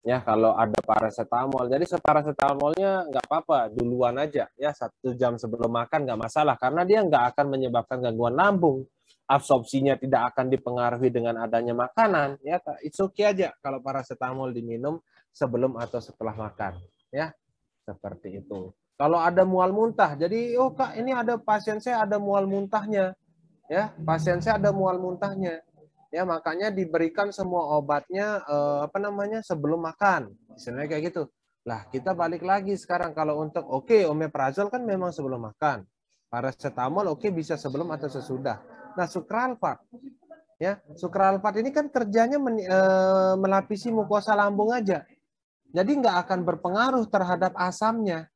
Ya, kalau ada paracetamol, jadi paracetamolnya nggak apa-apa, duluan aja. Ya, 1 jam sebelum makan nggak masalah, karena dia nggak akan menyebabkan gangguan lambung. Absorpsinya tidak akan dipengaruhi dengan adanya makanan. Ya, it's okay aja kalau paracetamol diminum sebelum atau setelah makan. Ya, seperti itu. Kalau ada mual muntah, jadi oh Kak, ini ada pasien saya ada mual muntahnya. Ya, pasien saya ada mual muntahnya. Ya, makanya diberikan semua obatnya sebelum makan. Misalnya kayak gitu. Lah, kita balik lagi sekarang kalau untuk omeprazol kan memang sebelum makan. Paracetamol bisa sebelum atau sesudah. Nah, sukralfat. Ya, sukralfat ini kan kerjanya melapisi mukosa lambung aja. Jadi nggak akan berpengaruh terhadap asamnya.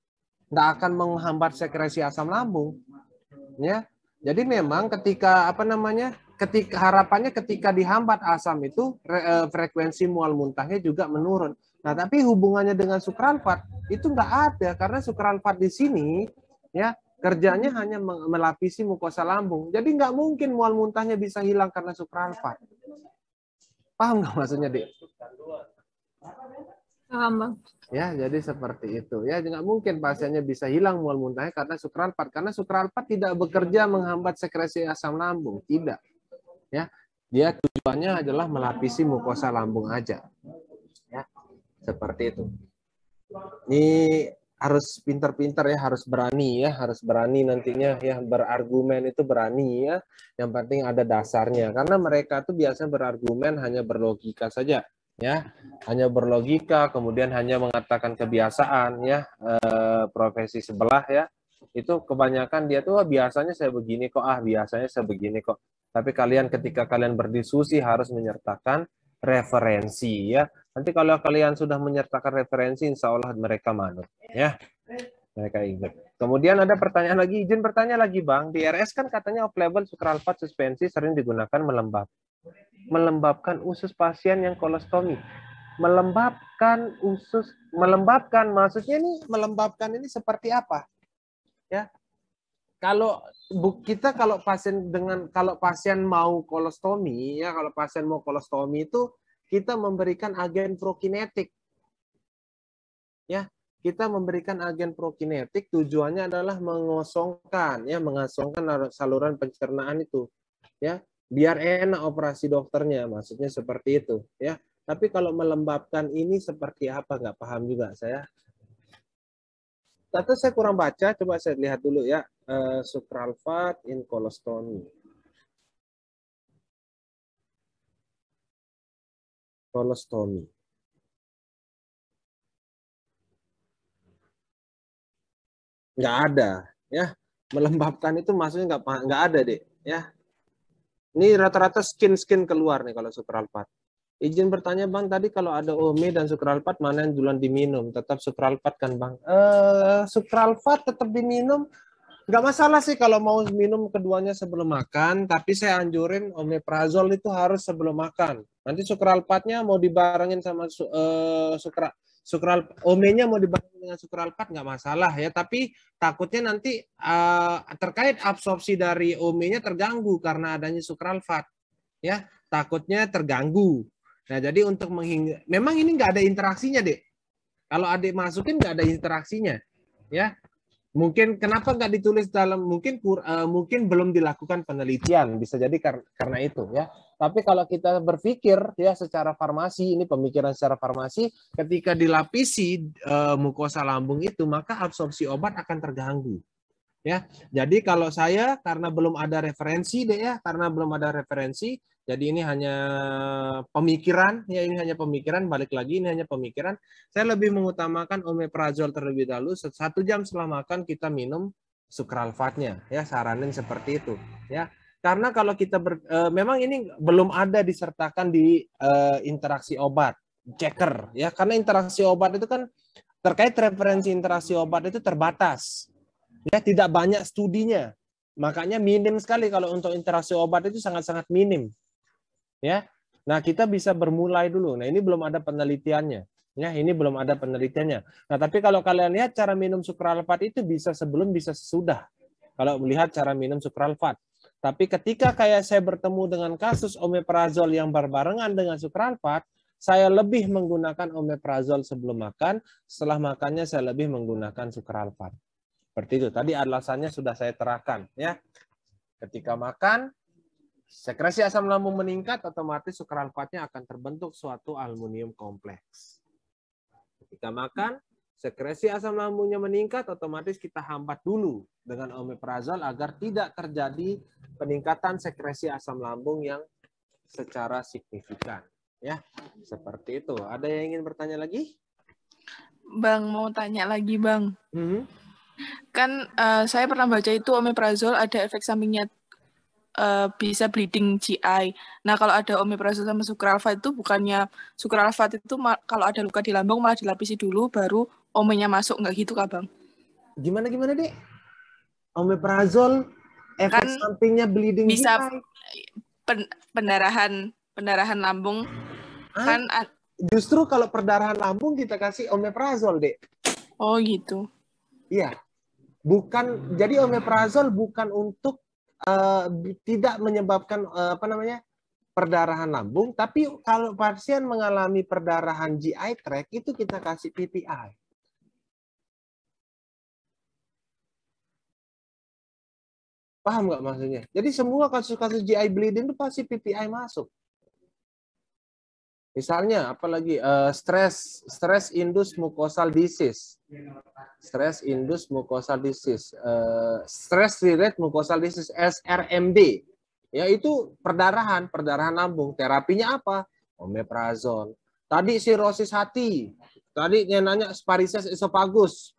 Nggak akan menghambat sekresi asam lambung. Ya. Jadi memang ketika harapannya ketika dihambat asam itu frekuensi mual muntahnya juga menurun. Nah, tapi hubungannya dengan sukralfat itu nggak ada karena sukralfat di sini ya kerjanya hanya melapisi mukosa lambung. Jadi nggak mungkin mual muntahnya bisa hilang karena sukralfat. Paham nggak maksudnya, Dik? Paham, Bang. Ya, jadi seperti itu. Ya, nggak mungkin pasiennya bisa hilang mual muntahnya karena sukralfat. Karena sukralfat tidak bekerja menghambat sekresi asam lambung. Tidak. Ya, dia tujuannya adalah melapisi mukosa lambung aja. Ya, seperti itu. Ini harus pintar-pintar ya, harus berani nantinya ya, berargumen itu berani ya. Yang penting ada dasarnya. Karena mereka tuh biasanya berargumen hanya berlogika saja. Ya, hanya berlogika, kemudian hanya mengatakan kebiasaan ya, profesi sebelah ya, itu kebanyakan dia tuh biasanya saya begini kok, biasanya saya begini kok. Tapi ketika kalian berdiskusi harus menyertakan referensi ya. Nanti kalau kalian sudah menyertakan referensi, insya Allah mereka manut ya, mereka ingat. Kemudian ada pertanyaan lagi, izin bertanya lagi Bang, di RS kan katanya off-label sukralfat suspensi sering digunakan melembabkan usus pasien yang kolostomi. Melembabkan maksudnya ini melembabkan ini seperti apa? Ya. Kalau pasien mau kolostomi ya, kalau pasien mau kolostomi itu kita memberikan agen prokinetik. Ya, kita memberikan agen prokinetik tujuannya adalah mengosongkan saluran pencernaan itu. Ya, biar enak operasi dokternya, maksudnya seperti itu ya. Tapi kalau melembabkan ini seperti apa nggak paham juga saya. Atau saya kurang baca, coba saya lihat dulu ya. Sukralfat in kolostomi. Kolostomi. Nggak ada ya. Melembabkan itu maksudnya nggak ada deh ya. Ini rata-rata skin keluar nih kalau sukralfat. Izin bertanya Bang, tadi kalau ada ome dan sukralfat mana yang duluan diminum? Tetap sukralfat kan Bang? Sukralfat tetap diminum. Nggak masalah sih kalau mau minum keduanya sebelum makan, tapi saya anjurin omeprazol itu harus sebelum makan. Nanti sukralfatnya mau dibarengin sama omenya mau dibarengin dengan sukralfat nggak masalah ya, tapi takutnya nanti terkait absorpsi dari omenya terganggu karena adanya sukralfat ya, takutnya terganggu. Nah, jadi untuk memang ini nggak ada interaksinya, Dek. Kalau adik masukin nggak ada interaksinya ya. Mungkin kenapa nggak ditulis dalam, mungkin belum dilakukan penelitian, bisa jadi karena itu ya. Tapi kalau kita berpikir ya secara farmasi, ini pemikiran secara farmasi, ketika dilapisi mukosa lambung itu maka absorpsi obat akan terganggu Ya, jadi kalau saya karena belum ada referensi deh ya, karena belum ada referensi, jadi ini hanya pemikiran, ya ini hanya pemikiran, balik lagi ini hanya pemikiran. Saya lebih mengutamakan omeprazol terlebih dahulu, 1 jam setelah makan kita minum sukralfatnya, ya saranin seperti itu, ya. Karena kalau kita memang ini belum ada disertakan di interaksi obat, checker, ya karena interaksi obat itu kan terkait referensi interaksi obat itu terbatas. Ya, tidak banyak studinya. Makanya minim sekali kalau untuk interaksi obat itu sangat-sangat minim. Ya. Nah, kita bisa bermulai dulu. Nah, ini belum ada penelitiannya. Ya, ini belum ada penelitiannya. Nah, tapi kalau kalian lihat cara minum sukralfat itu bisa sebelum bisa sesudah. Kalau melihat cara minum sukralfat. Tapi ketika kayak saya bertemu dengan kasus omeprazol yang berbarengan dengan sukralfat, saya lebih menggunakan omeprazol sebelum makan, setelah makannya saya lebih menggunakan sukralfat. Seperti itu. Tadi alasannya sudah saya terangkan, ya. Ketika makan, sekresi asam lambung meningkat, otomatis sukralfatnya akan terbentuk suatu aluminium kompleks. Ketika makan, sekresi asam lambungnya meningkat, otomatis kita hambat dulu dengan omeprazol agar tidak terjadi peningkatan sekresi asam lambung yang secara signifikan, ya. Seperti itu. Ada yang ingin bertanya lagi? Bang, mau tanya lagi, Bang. Kan saya pernah baca itu omeprazol ada efek sampingnya, bisa bleeding GI. Nah, kalau ada omeprazol sama sukralfat itu bukannya sukralfat itu kalau ada luka di lambung malah dilapisi dulu baru omenya masuk, nggak gitu Kak, Bang? Gimana, Dek? Omeprazol efek sampingnya bleeding bisa GI. Pendarahan lambung. Kan justru kalau perdarahan lambung kita kasih omeprazol, Dek. Oh, gitu. Iya. Bukan, jadi omeprazol bukan untuk tidak menyebabkan perdarahan lambung, tapi kalau pasien mengalami perdarahan GI tract itu kita kasih PPI. Paham nggak maksudnya? Jadi semua kasus-kasus GI bleeding itu pasti PPI masuk. Misalnya apalagi stress induced mucosal disease. Stress induced mucosal disease, stress related mucosal disease, SRMD. Ya, itu perdarahan lambung. Terapinya apa? Omeprazol. Tadi sirosis hati. Tadi yang nanya varices esophagus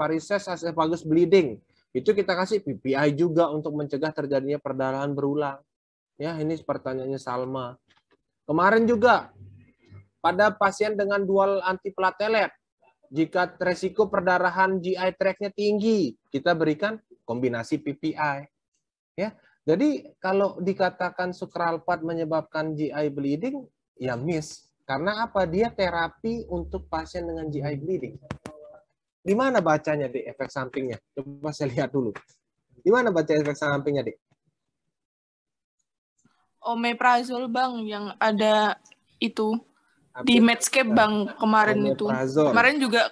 bleeding. Itu kita kasih PPI juga untuk mencegah terjadinya perdarahan berulang. Ya, ini pertanyaannya Salma. Kemarin juga pada pasien dengan dual antiplatelet, jika resiko perdarahan GI tract-nya tinggi, kita berikan kombinasi PPI. Ya, jadi kalau dikatakan sukralfat menyebabkan GI bleeding, ya miss. Karena apa? Dia terapi untuk pasien dengan GI bleeding. Di mana bacanya, Dek, efek sampingnya? Coba saya lihat dulu. Di mana baca efek sampingnya, Dek? Omeprazol, Bang, yang ada itu di Medscape, Bang, kemarin omeprazol. Itu. Kemarin juga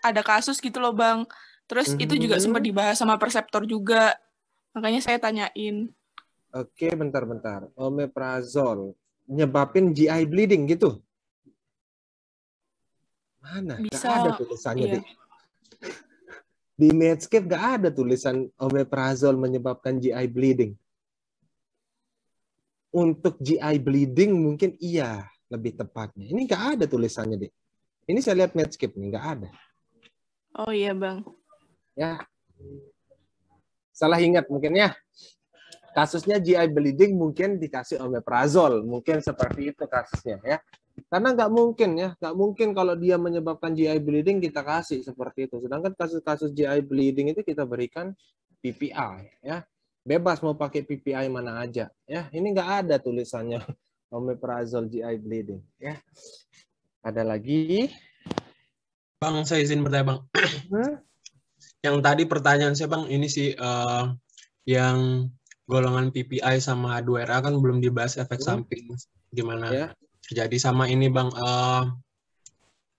ada kasus gitu loh, Bang. Terus itu juga sempat dibahas sama perseptor juga. Makanya saya tanyain. Oke, bentar. Omeprazol nyebabin GI bleeding gitu? Mana? Bisa. Gak ada tulisannya, iya. Dek. Di Medscape gak ada tulisan omeprazol menyebabkan GI bleeding. Untuk GI bleeding mungkin iya, lebih tepatnya. Ini nggak ada tulisannya, Dek. Ini saya lihat Medscape nih, nggak ada. Oh iya, Bang. Ya. Salah ingat mungkin ya. Kasusnya GI bleeding mungkin dikasih omeprazol. Mungkin seperti itu kasusnya ya. Karena nggak mungkin kalau dia menyebabkan GI bleeding kita kasih seperti itu. Sedangkan kasus-kasus GI bleeding itu kita berikan PPI ya. Bebas mau pakai PPI mana aja ya. Ini nggak ada tulisannya omeprazol GI bleeding ya. Ada lagi? Bang, saya izin bertanya, Bang. Yang tadi pertanyaan saya, Bang, ini sih yang golongan PPI sama H2RA kan belum dibahas efek samping gimana terjadi sama ini, Bang.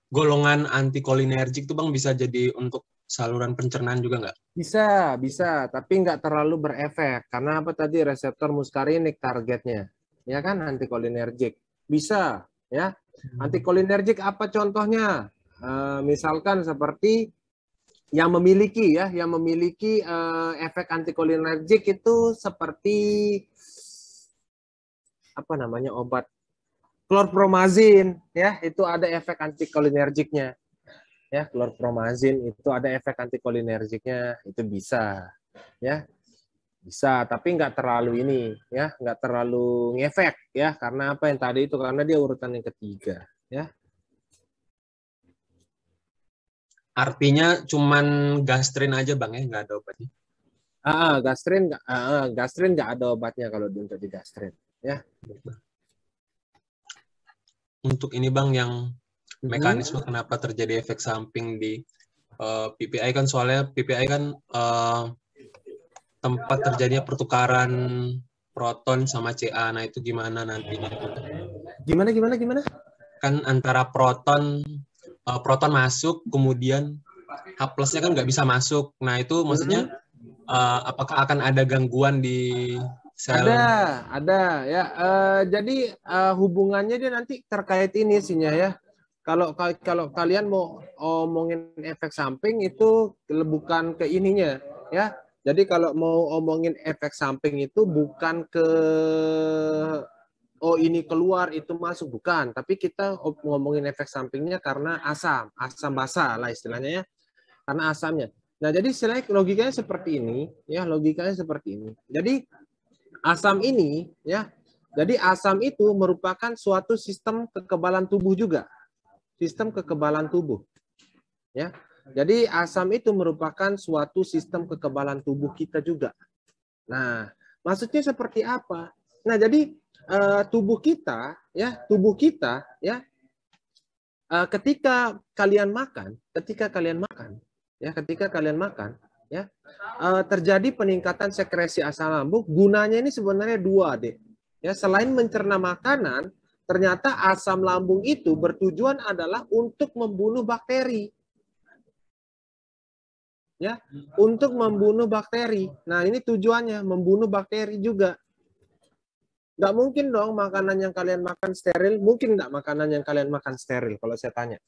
Golongan antikolinergik tuh, Bang, bisa jadi untuk saluran pencernaan juga nggak? Bisa, tapi nggak terlalu berefek. Karena apa tadi? Reseptor muskarinik targetnya. Ya kan, antikolinergik. Bisa, ya. Antikolinergik apa contohnya? Misalkan seperti yang memiliki efek antikolinergik itu seperti apa namanya, obat klorpromazin, ya, itu ada efek antikolinergiknya. Ya, klorpromazin itu ada efek antikolinergiknya, itu bisa, ya. Bisa, tapi nggak terlalu ini, ya, nggak terlalu ngefek, ya, karena apa yang tadi itu, karena dia urutan yang ketiga, ya. Artinya cuman gastrin aja Bang ya, nggak ada obatnya? Gastrin nggak ada obatnya kalau untuk di gastrin, ya. Untuk ini Bang, yang mekanisme kenapa terjadi efek samping di PPI kan, soalnya PPI kan tempat terjadinya pertukaran proton sama Ca. Nah, itu gimana nantinya? Gimana? Kan antara proton masuk, kemudian H+-nya kan nggak bisa masuk. Nah, itu maksudnya apakah akan ada gangguan di sel? Ada ya. Jadi hubungannya dia nanti terkait ini sihnya, ya. Kalau kalian mau omongin efek samping itu bukan ke ininya, ya. Jadi kalau mau omongin efek samping itu bukan ke ini keluar itu masuk, bukan. Tapi kita ngomongin efek sampingnya karena asam basa lah istilahnya, ya. Karena asamnya. Nah, jadi logikanya seperti ini, ya, logikanya seperti ini. Jadi asam ini, ya. Jadi asam itu merupakan suatu sistem kekebalan tubuh juga. Sistem kekebalan tubuh. Ya. Jadi asam itu merupakan suatu sistem kekebalan tubuh kita juga. Nah, maksudnya seperti apa? Nah, jadi tubuh kita, ya, ketika kalian makan, terjadi peningkatan sekresi asam lambung. Gunanya ini sebenarnya dua, deh. Ya, selain mencerna makanan, ternyata asam lambung itu bertujuan adalah untuk membunuh bakteri. Ya, untuk membunuh bakteri. Nah, ini tujuannya membunuh bakteri juga. Nggak mungkin dong makanan yang kalian makan steril. Mungkin nggak makanan yang kalian makan steril kalau saya tanya?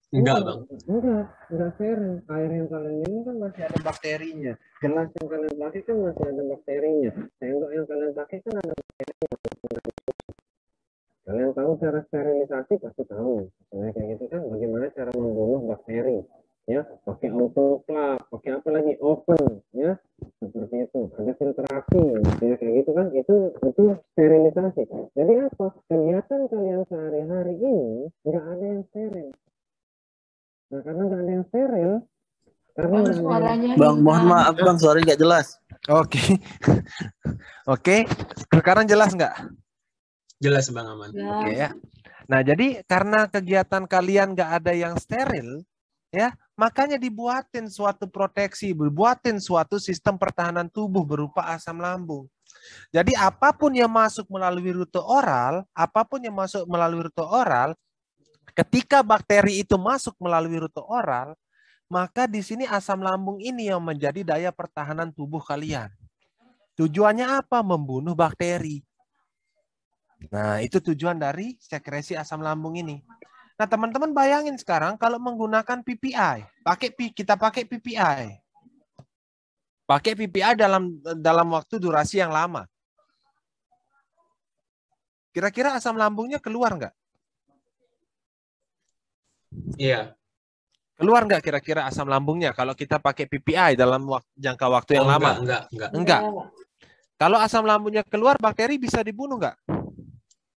Enggak, Bang. Enggak steril. Air yang kalian minum kan masih ada bakterinya. Gelas yang kalian pakai kan masih ada bakterinya. Sendok yang kalian pakai kan ada bakterinya. Kalian tahu cara sterilisasi, pasti tahu. Misalnya kayak gitu kan, bagaimana cara membunuh bakteri. Ya, pakai autoclave, pakai apa lagi, oven, ya, seperti itu. Ada filtrasi, ya, kayak gitu kan, itu sterilisasi. Jadi apa? Kegiatan kalian sehari-hari ini nggak ada yang steril. Nah, karena nggak ada yang steril, karena suaranya Bang, mohon maaf Bang, suaranya nggak jelas. Oke. Oke, sekarang jelas nggak? Jelas Bang, aman. Oke, ya. Nah, jadi karena kegiatan kalian nggak ada yang steril, ya, makanya dibuatin suatu proteksi, dibuatin suatu sistem pertahanan tubuh berupa asam lambung. Jadi apapun yang masuk melalui rute oral, ketika bakteri itu masuk melalui rute oral, maka di sini asam lambung ini yang menjadi daya pertahanan tubuh kalian. Tujuannya apa? Membunuh bakteri. Nah, itu tujuan dari sekresi asam lambung ini. Nah, teman-teman bayangin sekarang kalau menggunakan PPI, kita pakai PPI. Pakai PPI dalam waktu durasi yang lama. Kira-kira asam lambungnya keluar nggak? Iya. Keluar nggak kira-kira asam lambungnya kalau kita pakai PPI dalam jangka waktu yang lama? Enggak. Kalau asam lambungnya keluar, bakteri bisa dibunuh nggak?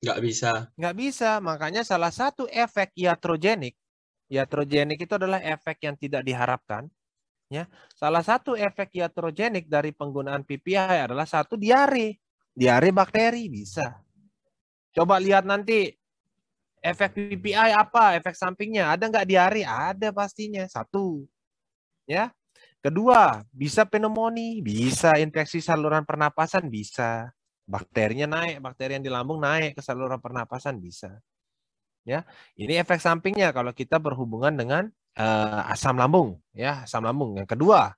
Nggak bisa. Nggak bisa. Makanya salah satu efek iatrogenik itu adalah efek yang tidak diharapkan. Ya, salah satu efek iatrogenik dari penggunaan PPI adalah satu diare. Diare bakteri bisa. Coba lihat nanti efek PPI apa? Efek sampingnya ada nggak diare? Ada pastinya. Satu. Ya. Kedua, bisa pneumonia, bisa infeksi saluran pernapasan, bisa. Bakterinya naik, bakteri yang di lambung naik ke saluran pernapasan bisa. Ya, ini efek sampingnya kalau kita berhubungan dengan asam lambung, ya, asam lambung. Yang kedua,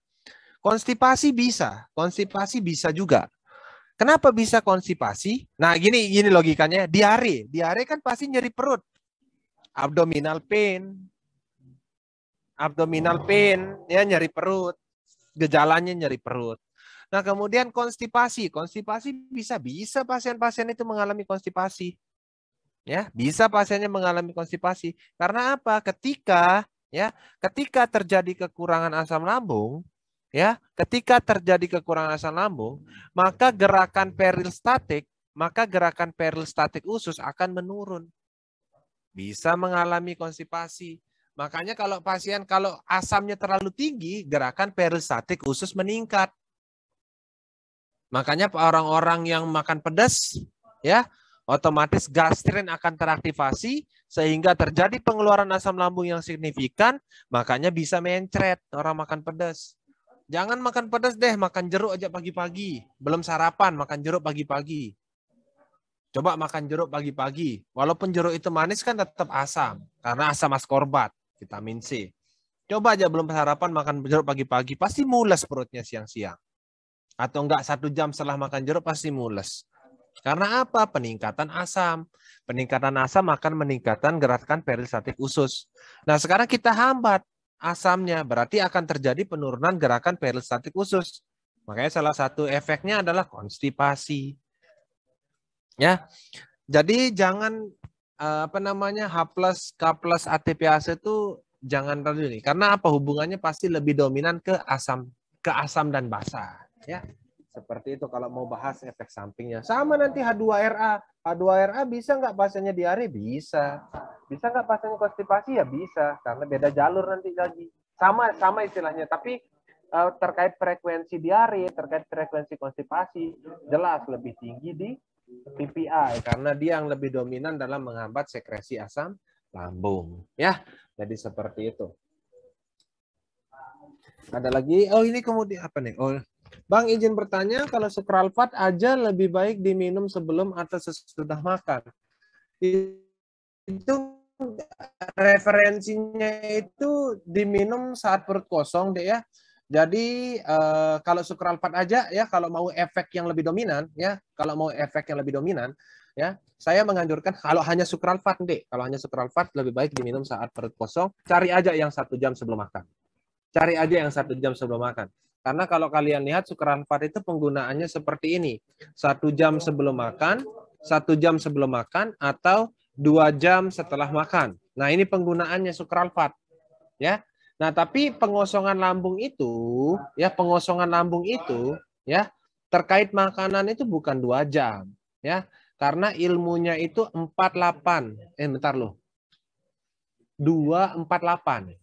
konstipasi bisa juga. Kenapa bisa konstipasi? Nah, gini logikanya, diare kan pasti nyeri perut, abdominal pain, abdominal pain, ya nyeri perut, gejalanya nyeri perut. Nah, kemudian konstipasi. Konstipasi bisa pasien-pasien itu mengalami konstipasi. Ya, bisa pasiennya mengalami konstipasi. Karena apa? Ketika terjadi kekurangan asam lambung, ketika terjadi kekurangan asam lambung, maka gerakan peristaltik usus akan menurun. Bisa mengalami konstipasi. Makanya kalau asamnya terlalu tinggi, gerakan peristaltik usus meningkat. Makanya orang-orang yang makan pedas, otomatis gastrin akan teraktivasi sehingga terjadi pengeluaran asam lambung yang signifikan, makanya bisa mencret orang makan pedas. Jangan makan pedas deh, makan jeruk aja pagi-pagi. Belum sarapan, makan jeruk pagi-pagi. Coba makan jeruk pagi-pagi. Walaupun jeruk itu manis kan tetap asam, karena asam askorbat, vitamin C. Coba aja belum sarapan makan jeruk pagi-pagi, pasti mules perutnya siang-siang. Atau enggak 1 jam setelah makan jeruk pasti mules. Karena apa? Peningkatan asam. Peningkatan asam akan meningkatkan gerakan peristaltik usus. Nah, sekarang kita hambat asamnya, berarti akan terjadi penurunan gerakan peristaltik usus. Makanya salah satu efeknya adalah konstipasi. Ya. Jadi jangan H+, K+, ATPase itu jangan terlalu ini. Karena apa? Hubungannya pasti lebih dominan ke asam dan basa, ya. Seperti itu kalau mau bahas efek sampingnya. Sama nanti H2RA. H2RA bisa nggak pasiennya diare? Bisa. Bisa nggak pasiennya konstipasi? Ya bisa. Karena beda jalur nanti lagi. Sama istilahnya. Tapi terkait frekuensi diare, terkait frekuensi konstipasi, jelas lebih tinggi di PPI. Karena dia yang lebih dominan dalam menghambat sekresi asam lambung. Ya, jadi seperti itu. Ada lagi? Oh, ini kemudian apa nih? Oh, Bang izin bertanya, kalau sukralfat aja lebih baik diminum sebelum atau sesudah makan. Itu referensinya itu diminum saat perut kosong deh ya. Jadi kalau sukralfat aja ya, kalau mau efek yang lebih dominan ya, saya menganjurkan kalau hanya sukralfat deh, kalau hanya sukralfat lebih baik diminum saat perut kosong. Cari aja yang 1 jam sebelum makan. Cari aja yang 1 jam sebelum makan. Karena kalau kalian lihat sukralfat itu penggunaannya seperti ini. 1 jam sebelum makan, 1 jam sebelum makan, atau 2 jam setelah makan. Nah, ini penggunaannya sukralfat. Ya. Nah, tapi pengosongan lambung itu, terkait makanan itu bukan 2 jam. Ya. Karena ilmunya itu 48. Bentar loh. 248.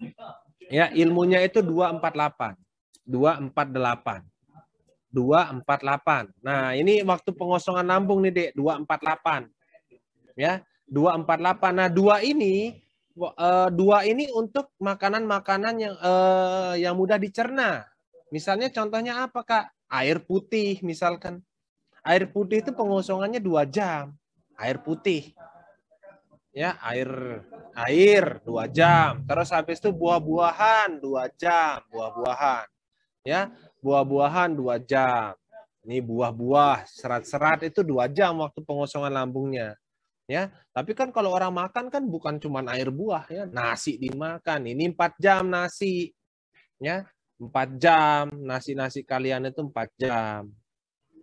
Ya, ilmunya itu 248. 248. Nah, ini waktu pengosongan lambung nih, Dek, 248. Ya, 248. Nah, 2 ini untuk makanan-makanan yang mudah dicerna. Misalnya contohnya apa, Kak? Air putih misalkan. Air putih itu pengosongannya 2 jam. Air putih. Ya, air 2 jam. Terus habis itu buah-buahan 2 jam, buah-buahan. Ya, buah-buahan 2 jam. Ini buah-buah, serat-serat itu 2 jam waktu pengosongan lambungnya. Ya, tapi kan kalau orang makan kan bukan cuma air buah ya, nasi dimakan. Ini 4 jam nasi. Ya, 4 jam nasi kalian itu 4 jam.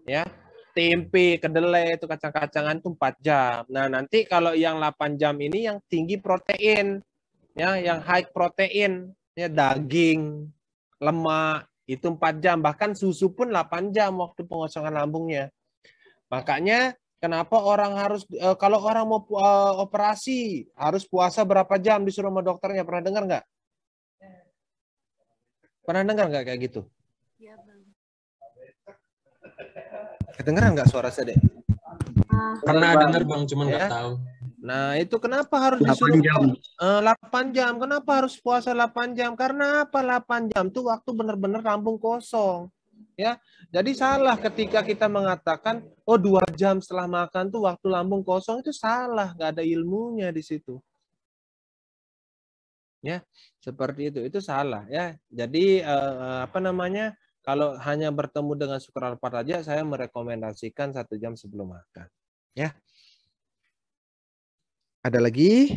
Ya. Tempe, kedelai itu kacang-kacangan itu 4 jam. Nah, nanti kalau yang 8 jam ini yang tinggi protein. Ya, yang high protein, ya daging, lemak itu 4 jam, bahkan susu pun 8 jam waktu pengosongan lambungnya. Makanya kenapa orang harus kalau orang mau operasi harus puasa berapa jam disuruh sama dokternya, pernah dengar nggak? Pernah dengar nggak kayak gitu? Iya, Bang. Kedengeran nggak suara saya, Dek? Pernah dengar Bang, cuman nggak tahu. Nah, itu kenapa harus disuruh 8 jam? Kenapa harus puasa 8 jam? Karena apa 8 jam tuh waktu benar-benar lambung kosong. Ya, jadi salah ketika kita mengatakan, oh 2 jam setelah makan tuh waktu lambung kosong, itu salah, nggak ada ilmunya di situ. Ya, seperti itu salah ya. Jadi kalau hanya bertemu dengan sukralfat aja, saya merekomendasikan 1 jam sebelum makan. Ya. Ada lagi?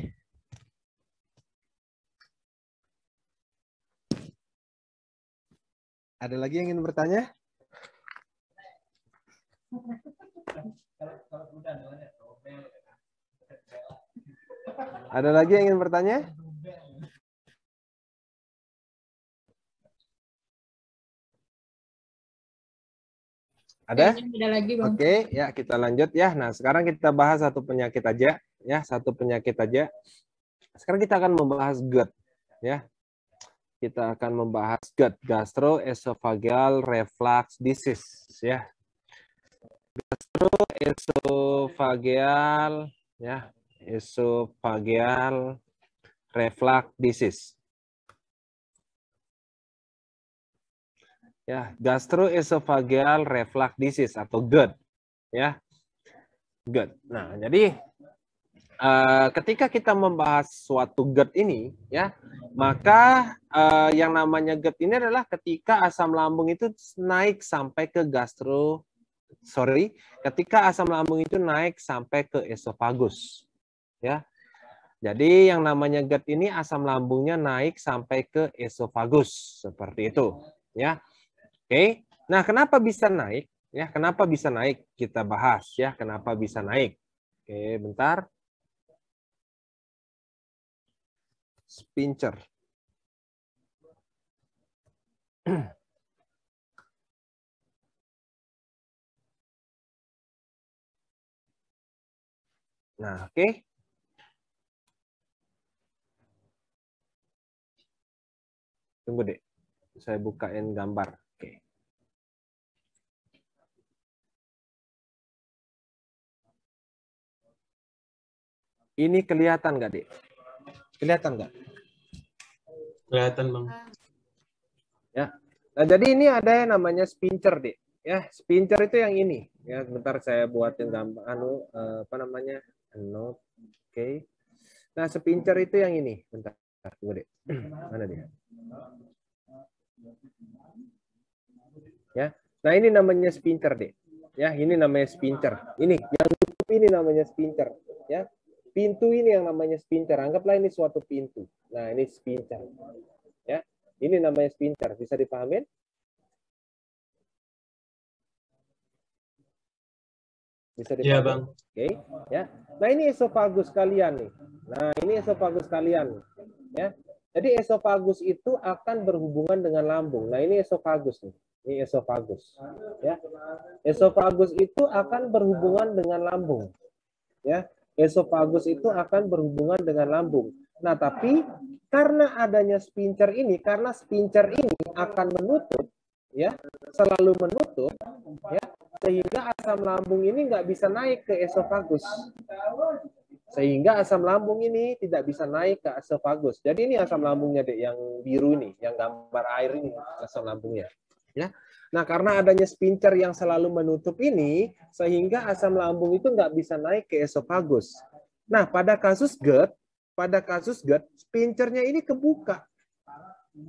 Ada lagi yang ingin bertanya? Ada lagi yang ingin bertanya? Ada? Ada lagi, Bang. Oke, ya kita lanjut ya. Nah, sekarang kita bahas satu penyakit aja, ya, satu penyakit aja. Sekarang kita akan membahas GERD, ya. Kita akan membahas GERD, gastroesophageal reflux disease, ya. Gastroesophageal, ya, esophageal reflux disease. Ya, gastroesophageal reflux disease atau GERD, ya, GERD. Nah, jadi ketika kita membahas suatu GERD ini, ya, maka yang namanya GERD ini adalah ketika asam lambung itu naik sampai ke ketika asam lambung itu naik sampai ke esofagus, ya. Jadi yang namanya GERD ini asam lambungnya naik sampai ke esofagus, seperti itu, ya. Oke, nah kenapa bisa naik? Ya, kenapa bisa naik? Kita bahas ya, kenapa bisa naik. Oke, bentar. Sphincter. Nah, oke. Tunggu deh, saya bukain gambar. Oke. Ini kelihatan nggak, Dek? Kelihatan nggak? Kelihatan, Bang. Ya. Nah, jadi ini ada yang namanya sphincter, Dek. Ya, sphincter itu yang ini. Ya, bentar saya buatin gambar apa namanya? Note. Oke. Nah, sphincter itu yang ini. Bentar, tunggu, Dek. Mana dia? Ya. Nah, ini namanya sphincter, Dek. Ya, ini namanya sphincter. Ini yang tutup ini namanya sphincter, ya. Pintu ini yang namanya sphincter. Anggaplah ini suatu pintu. Nah, ini sphincter. Ya. Ini namanya sphincter. Bisa dipahamin? Bisa dipahamin? Iya, Bang. Oke, ya. Nah, ini esofagus kalian nih. Nah, ini esofagus kalian, ya. Jadi esofagus itu akan berhubungan dengan lambung. Nah, ini esofagus nih. Ini esofagus, ya. Esofagus itu akan berhubungan dengan lambung, ya. Esofagus itu akan berhubungan dengan lambung. Nah, tapi karena adanya sphincter ini, karena sphincter ini akan menutup, ya, selalu menutup, ya, sehingga asam lambung ini nggak bisa naik ke esofagus. Sehingga asam lambung ini tidak bisa naik ke esofagus. Jadi ini asam lambungnya, Dek, yang biru ini, yang gambar air ini, asam lambungnya. Ya. Nah, karena adanya sphincter yang selalu menutup ini, sehingga asam lambung itu nggak bisa naik ke esofagus. Nah, pada kasus GERD, sphincternya ini kebuka.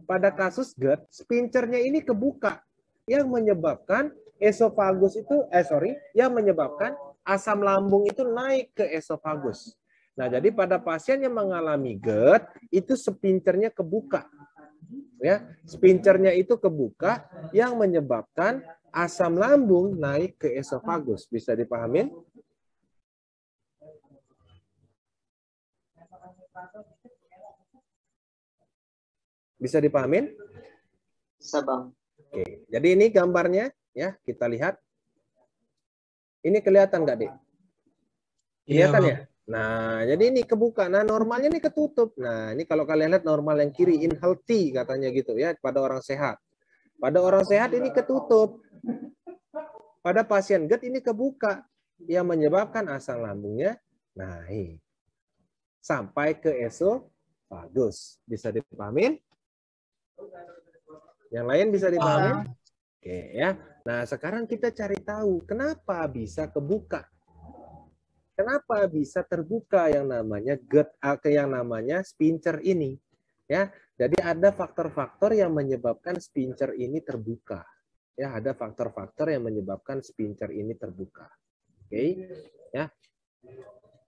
Pada kasus GERD, sphincternya ini kebuka, yang menyebabkan esofagus itu, yang menyebabkan asam lambung itu naik ke esofagus. Nah, jadi pada pasien yang mengalami GERD, itu sphincternya kebuka. Ya, sphincternya itu kebuka yang menyebabkan asam lambung naik ke esofagus. Bisa dipahamin? Bisa dipahamin? Bisa, Bang. Oke, jadi ini gambarnya ya, kita lihat. Ini kelihatan nggak, Dek? Kelihatan ya? Nah, jadi ini kebuka. Nah, normalnya ini ketutup. Nah, ini kalau kalian lihat normal yang kiri, in healthy katanya gitu ya, pada orang sehat. Pada orang sehat ini ketutup. Pada pasien GERD ini kebuka, yang menyebabkan asam lambungnya naik sampai ke esofagus. Bisa dipahamin? Yang lain bisa dipahamin? Oke ya. Nah, sekarang kita cari tahu kenapa bisa kebuka. Kenapa bisa terbuka yang namanya GERD, yang namanya sphincter ini, ya. Jadi ada faktor-faktor yang menyebabkan sphincter ini terbuka. Ya, ada faktor-faktor yang menyebabkan sphincter ini terbuka. Oke, ya.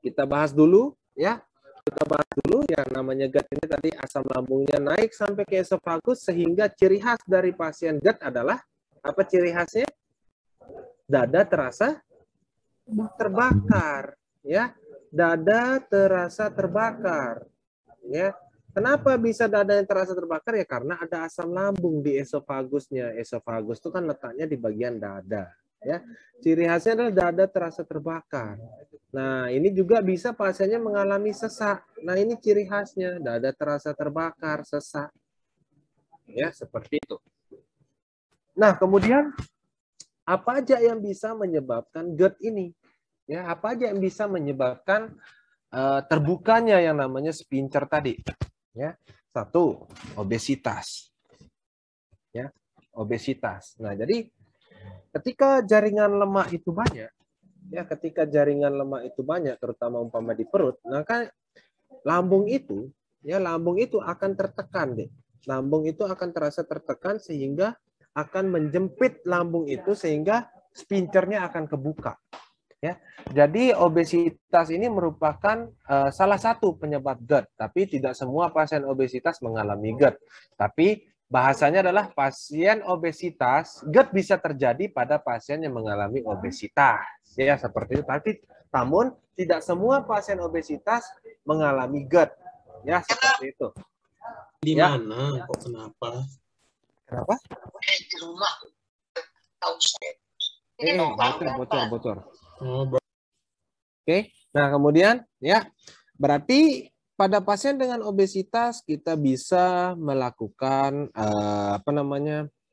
Kita bahas dulu, ya. kita bahas dulu yang namanya GERD ini tadi, asam lambungnya naik sampai ke esofagus, sehingga ciri khas dari pasien GERD adalah apa ciri khasnya? Dada terasa terbakar, ya. Dada terasa terbakar, ya. Kenapa bisa dada yang terasa terbakar? Ya karena ada asam lambung di esofagusnya. Esofagus itu kan letaknya di bagian dada, ya. Ciri khasnya adalah dada terasa terbakar. Nah, ini juga bisa pasiennya mengalami sesak. Nah, ini ciri khasnya, dada terasa terbakar, sesak. Ya, seperti itu. Nah, kemudian apa aja yang bisa menyebabkan GERD ini? Ya, apa aja yang bisa menyebabkan terbukanya yang namanya sphincter tadi? Ya, satu, obesitas. Ya, obesitas. Nah, jadi ketika jaringan lemak itu banyak, ya, ketika jaringan lemak itu banyak, terutama umpama di perut, maka lambung itu, ya, lambung itu akan tertekan, deh. Lambung itu akan terasa tertekan sehingga akan menjepit lambung itu sehingga sphincternya akan kebuka. Ya, jadi obesitas ini merupakan salah satu penyebab GERD, tapi tidak semua pasien obesitas mengalami GERD. Tapi bahasanya adalah pasien obesitas, GERD bisa terjadi pada pasien yang mengalami obesitas. Ya, seperti itu. Tapi namun tidak semua pasien obesitas mengalami GERD. Ya, seperti itu. Di Ya. mana? Kok kenapa? Kenapa? Di rumah. Tahu saya. Bocor. Oh, Oke. Nah, kemudian ya berarti pada pasien dengan obesitas kita bisa melakukan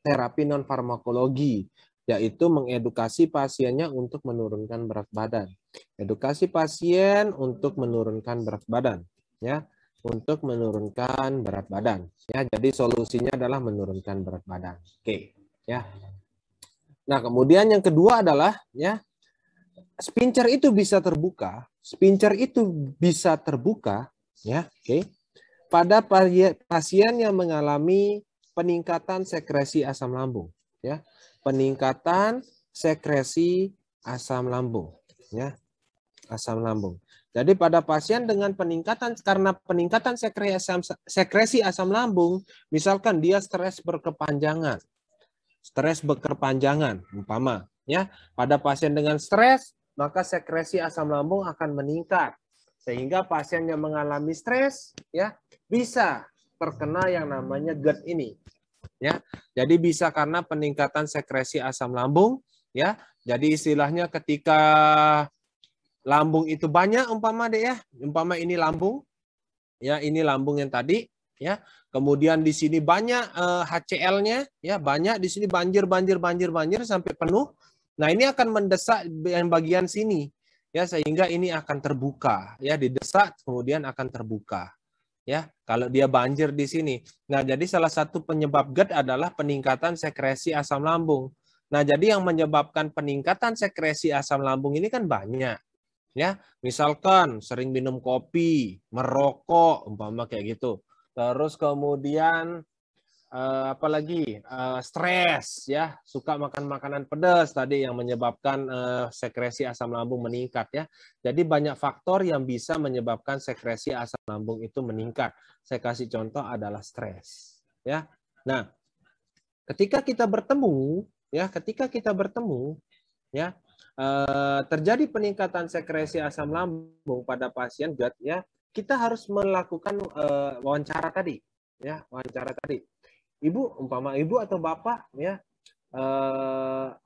terapi non farmakologi, yaitu mengedukasi pasiennya untuk menurunkan berat badan. Edukasi pasien untuk menurunkan berat badan, ya, untuk menurunkan berat badan. Ya, jadi solusinya adalah menurunkan berat badan. Oke, ya. Nah, kemudian yang kedua adalah ya sphincter itu bisa terbuka. Sphincter itu bisa terbuka, ya, oke. Pada pasien yang mengalami peningkatan sekresi asam lambung, ya. Peningkatan sekresi asam lambung, ya. Asam lambung. Jadi pada pasien dengan peningkatan karena peningkatan sekresi asam lambung, misalkan dia stres berkepanjangan. Stres berkepanjangan, umpama, ya. Pada pasien dengan stres, maka sekresi asam lambung akan meningkat. Sehingga pasien yang mengalami stres, ya, bisa terkena yang namanya GERD ini. Ya, jadi bisa karena peningkatan sekresi asam lambung, ya. Jadi istilahnya ketika lambung itu banyak, umpama deh ya, umpama ini lambung, ya, ini lambung yang tadi, ya. Kemudian di sini banyak HCl-nya, ya, banyak di sini banjir sampai penuh. Nah, ini akan mendesak yang bagian sini, ya, sehingga ini akan terbuka, ya, didesak kemudian akan terbuka, ya, kalau dia banjir di sini. Nah, jadi salah satu penyebab GERD adalah peningkatan sekresi asam lambung. Nah, jadi yang menyebabkan peningkatan sekresi asam lambung ini kan banyak, ya, misalkan sering minum kopi, merokok, umpama kayak gitu. Terus kemudian apalagi stres, ya, suka makan makanan pedas tadi yang menyebabkan sekresi asam lambung meningkat, ya. Jadi banyak faktor yang bisa menyebabkan sekresi asam lambung itu meningkat. Saya kasih contoh adalah stres, ya. Nah, ketika kita bertemu, ya, terjadi peningkatan sekresi asam lambung pada pasien GERD, ya, kita harus melakukan wawancara tadi, ya, wawancara tadi. Ibu, umpama ibu atau bapak, ya,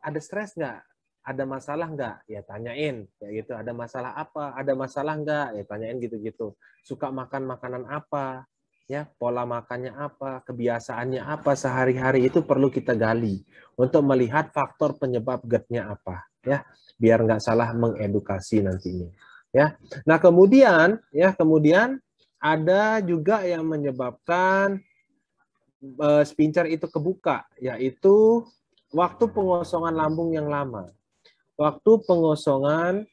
ada stres nggak? Ada masalah nggak? Ya tanyain, kayak gitu. Ada masalah apa? Ada masalah nggak? Ya tanyain gitu-gitu. Suka makan makanan apa? Ya, pola makannya apa? Kebiasaannya apa sehari-hari, itu perlu kita gali untuk melihat faktor penyebab GERD-nya apa, ya, biar nggak salah mengedukasi nantinya. Ya, nah kemudian ada juga yang menyebabkan sphincter itu kebuka, yaitu waktu pengosongan lambung yang lama. Waktu pengosongan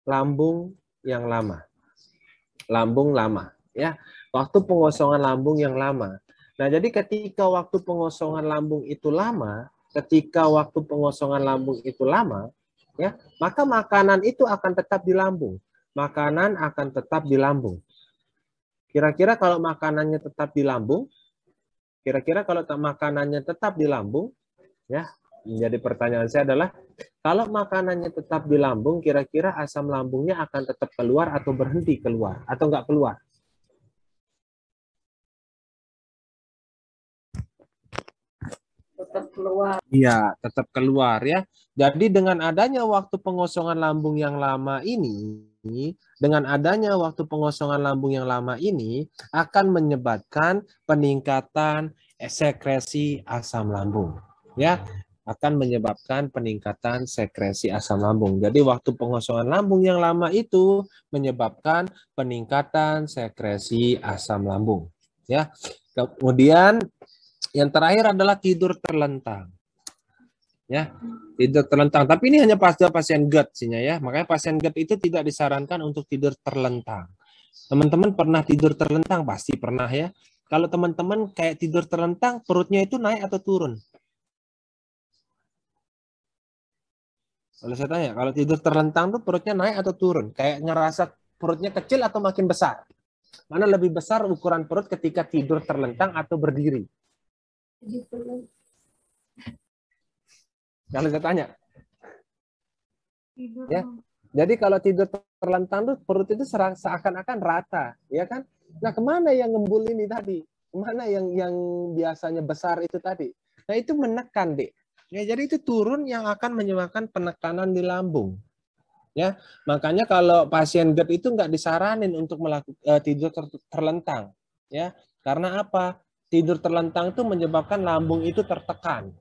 lambung yang lama. Lambung lama, ya. Waktu pengosongan lambung yang lama. Nah, jadi ketika waktu pengosongan lambung itu lama, ya, maka makanan itu akan tetap di lambung. makanan akan tetap di lambung. Kira-kira kalau makanannya tetap di lambung, ya, menjadi pertanyaan saya adalah, kalau makanannya tetap di lambung, kira-kira asam lambungnya akan tetap keluar atau berhenti keluar, atau nggak keluar? Tetap keluar. Iya, tetap keluar ya. Jadi dengan adanya waktu pengosongan lambung yang lama ini, akan menyebabkan peningkatan sekresi asam lambung. Ya, akan menyebabkan peningkatan sekresi asam lambung. Jadi waktu pengosongan lambung yang lama itu menyebabkan peningkatan sekresi asam lambung. Ya, kemudian yang terakhir adalah tidur terlentang. Ya, tidur terlentang. Tapi ini hanya pada pasien GERD sihnya ya. Makanya pasien GERD itu tidak disarankan untuk tidur terlentang. Teman-teman pernah tidur terlentang? Pasti pernah ya. Kalau teman-teman kayak tidur terlentang, perutnya itu naik atau turun? Kalau saya tanya, kalau tidur terlentang tuh perutnya naik atau turun? Kayak ngerasa perutnya kecil atau makin besar? Mana lebih besar ukuran perut ketika tidur terlentang atau berdiri? Kalau saya tanya. Ya. Jadi kalau tidur terlentang tuh perut itu seakan-akan rata, ya kan? Nah, kemana yang ngembul ini tadi? Kemana yang biasanya besar itu tadi? Nah, itu menekan, Dek. Ya, jadi itu turun yang akan menyebabkan penekanan di lambung. Ya, makanya kalau pasien GERD itu nggak disaranin untuk melakukan tidur terlentang, ya. Karena apa? Tidur terlentang itu menyebabkan lambung itu tertekan.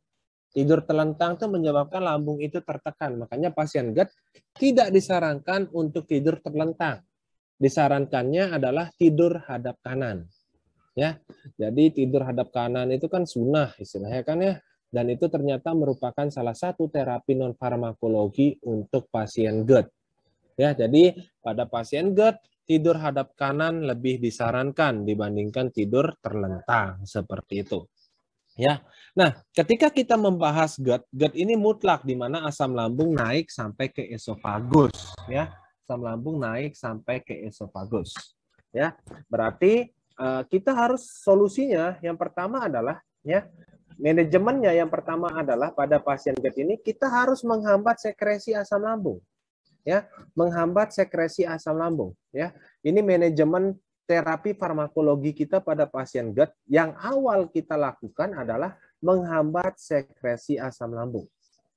Tidur terlentang itu menyebabkan lambung itu tertekan. Makanya pasien GERD tidak disarankan untuk tidur terlentang. Disarankannya adalah tidur hadap kanan. Ya, jadi tidur hadap kanan itu kan sunnah istilahnya kan ya. Dan itu ternyata merupakan salah satu terapi non farmakologi untuk pasien GERD. Ya, jadi pada pasien GERD tidur hadap kanan lebih disarankan dibandingkan tidur terlentang seperti itu. Ya. Nah, ketika kita membahas GERD ini mutlak di mana asam lambung naik sampai ke esofagus, ya. Asam lambung naik sampai ke esofagus. Ya. Berarti kita harus solusinya yang pertama adalah ya, manajemennya yang pertama adalah pada pasien GERD ini kita harus menghambat sekresi asam lambung. Ya, menghambat sekresi asam lambung, ya. Ini manajemen terapi farmakologi kita pada pasien GERD yang awal kita lakukan adalah menghambat sekresi asam lambung.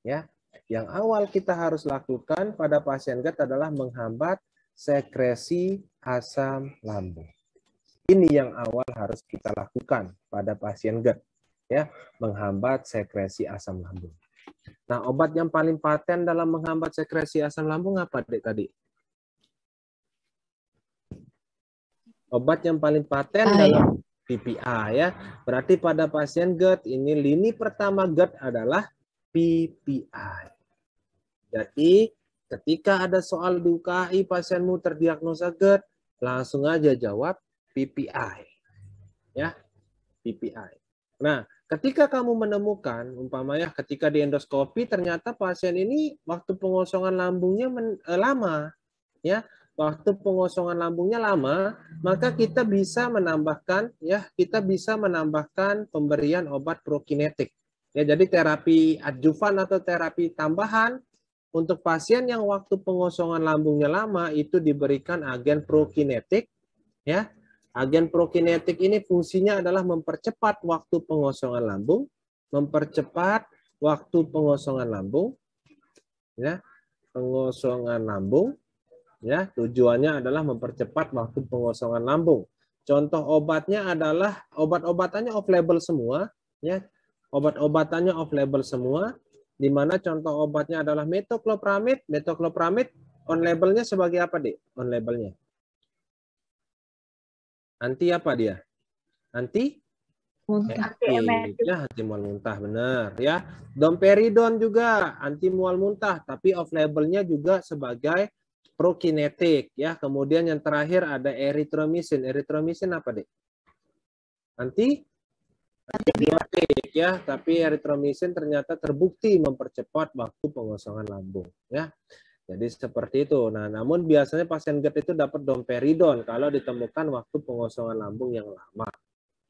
Ya, yang awal kita harus lakukan pada pasien GERD adalah menghambat sekresi asam lambung. Ini yang awal harus kita lakukan pada pasien GERD, ya, menghambat sekresi asam lambung. Nah, obat yang paling paten dalam menghambat sekresi asam lambung apa, Dek, tadi? Obat yang paling paten dalam PPI ya. Berarti pada pasien GERD ini lini pertama GERD adalah PPI. Jadi ketika ada soal di UKI pasienmu terdiagnosa GERD, langsung aja jawab PPI. Ya, PPI. Nah, ketika kamu menemukan umpamanya ketika di endoskopi ternyata pasien ini waktu pengosongan lambungnya lama, ya. Waktu pengosongan lambungnya lama, maka kita bisa menambahkan pemberian obat prokinetik. Ya, jadi terapi adjuvan atau terapi tambahan untuk pasien yang waktu pengosongan lambungnya lama itu diberikan agen prokinetik, ya. Agen prokinetik ini fungsinya adalah mempercepat waktu pengosongan lambung, ya, pengosongan lambung. Ya, tujuannya adalah mempercepat waktu pengosongan lambung. Contoh obatnya adalah obat-obatannya off label semua, ya. Obat-obatannya off label semua, di mana contoh obatnya adalah metoclopramid. Metoclopramid on labelnya sebagai apa, Dek? On labelnya. Anti apa dia? Anti ya, anti mual muntah, benar ya. Domperidon juga anti mual muntah, tapi off labelnya juga sebagai prokinetik ya. Kemudian yang terakhir ada erythromycin. Erythromycin apa, Dek? Antibiotik ya, tapi erythromycin ternyata terbukti mempercepat waktu pengosongan lambung ya. Jadi seperti itu. Nah, namun biasanya pasien GERD itu dapat domperidon kalau ditemukan waktu pengosongan lambung yang lama.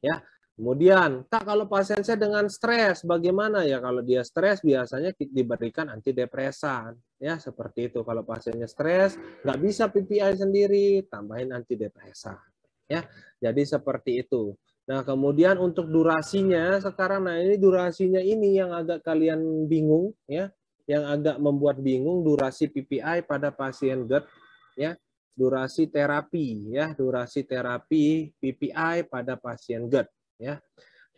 Ya. Kemudian, Kak, kalau pasien saya dengan stres, bagaimana ya? Kalau dia stres, biasanya diberikan antidepresan. Ya, seperti itu. Kalau pasiennya stres, nggak bisa PPI sendiri, tambahin antidepresan. Ya, jadi seperti itu. Nah, kemudian untuk durasinya, sekarang, nah ini durasinya ini yang agak kalian bingung, ya. Yang agak membuat bingung, durasi PPI pada pasien GERD, ya. Durasi terapi, ya. Durasi terapi PPI pada pasien GERD. Ya.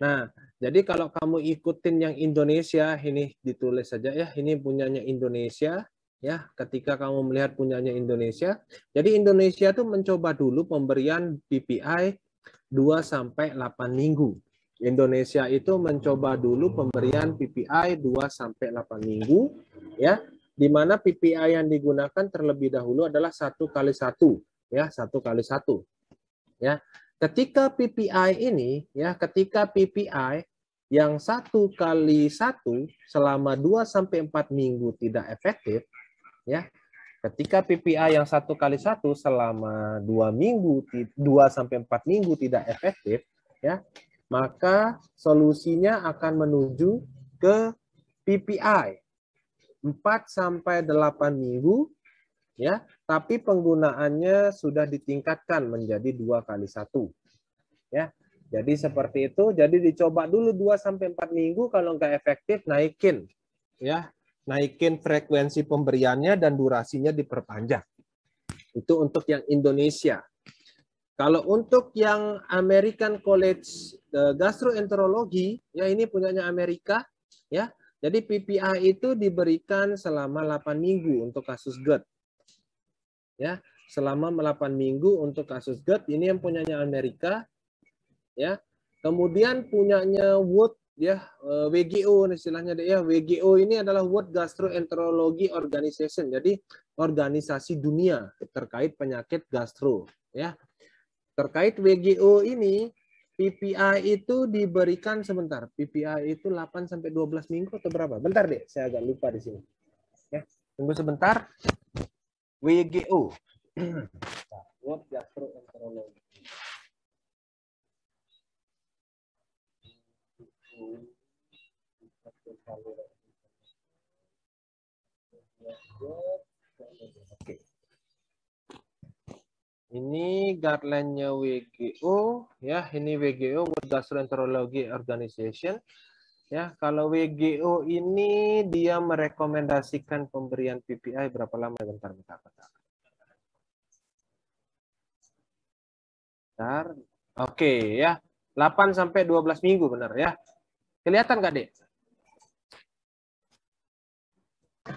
Nah, jadi kalau kamu ikutin yang Indonesia, ini ditulis saja ya, ini punyanya Indonesia, ya. Ketika kamu melihat punyanya Indonesia, jadi Indonesia tuh mencoba dulu pemberian PPI 2-8 minggu. Indonesia itu mencoba dulu pemberian PPI 2-8 minggu, ya. Di mana PPI yang digunakan terlebih dahulu adalah 1x1, ya, 1x1, ya. Ketika PPI ini, ya, ketika PPI yang 1x1 selama 2-4 minggu tidak efektif, ya, ketika PPI yang 1x1 selama 2-4 minggu tidak efektif, ya, maka solusinya akan menuju ke PPI 4-8 minggu, ya, tapi penggunaannya sudah ditingkatkan menjadi 2x1. Ya. Jadi seperti itu, jadi dicoba dulu 2-4 minggu, kalau nggak efektif naikin, ya. Naikin frekuensi pemberiannya dan durasinya diperpanjang. Itu untuk yang Indonesia. Kalau untuk yang American College Gastroenterology, ya ini punyanya Amerika, ya. Jadi PPI itu diberikan selama 8 minggu untuk kasus GERD. Ya, selama 8 minggu untuk kasus GERD, ini yang punyanya Amerika, ya. Kemudian punyanya World, ya, WGO istilahnya ya. WGO ini adalah World Gastroenterology Organization. Jadi organisasi dunia terkait penyakit gastro, ya. Terkait WGO ini PPI itu diberikan sebentar. PPI itu 8-12 minggu atau berapa? Bentar deh, saya agak lupa di sini. Ya, tunggu sebentar. WGO. World Gastroenterology. Oke. Ini guideline-nya WGO, ya. Ini WGO, World Gastroenterology Organization. Ya, kalau WGO ini dia merekomendasikan pemberian PPI berapa lama? Bentar. Oke, ya. 8-12 minggu, benar ya. Kelihatan nggak, Dek?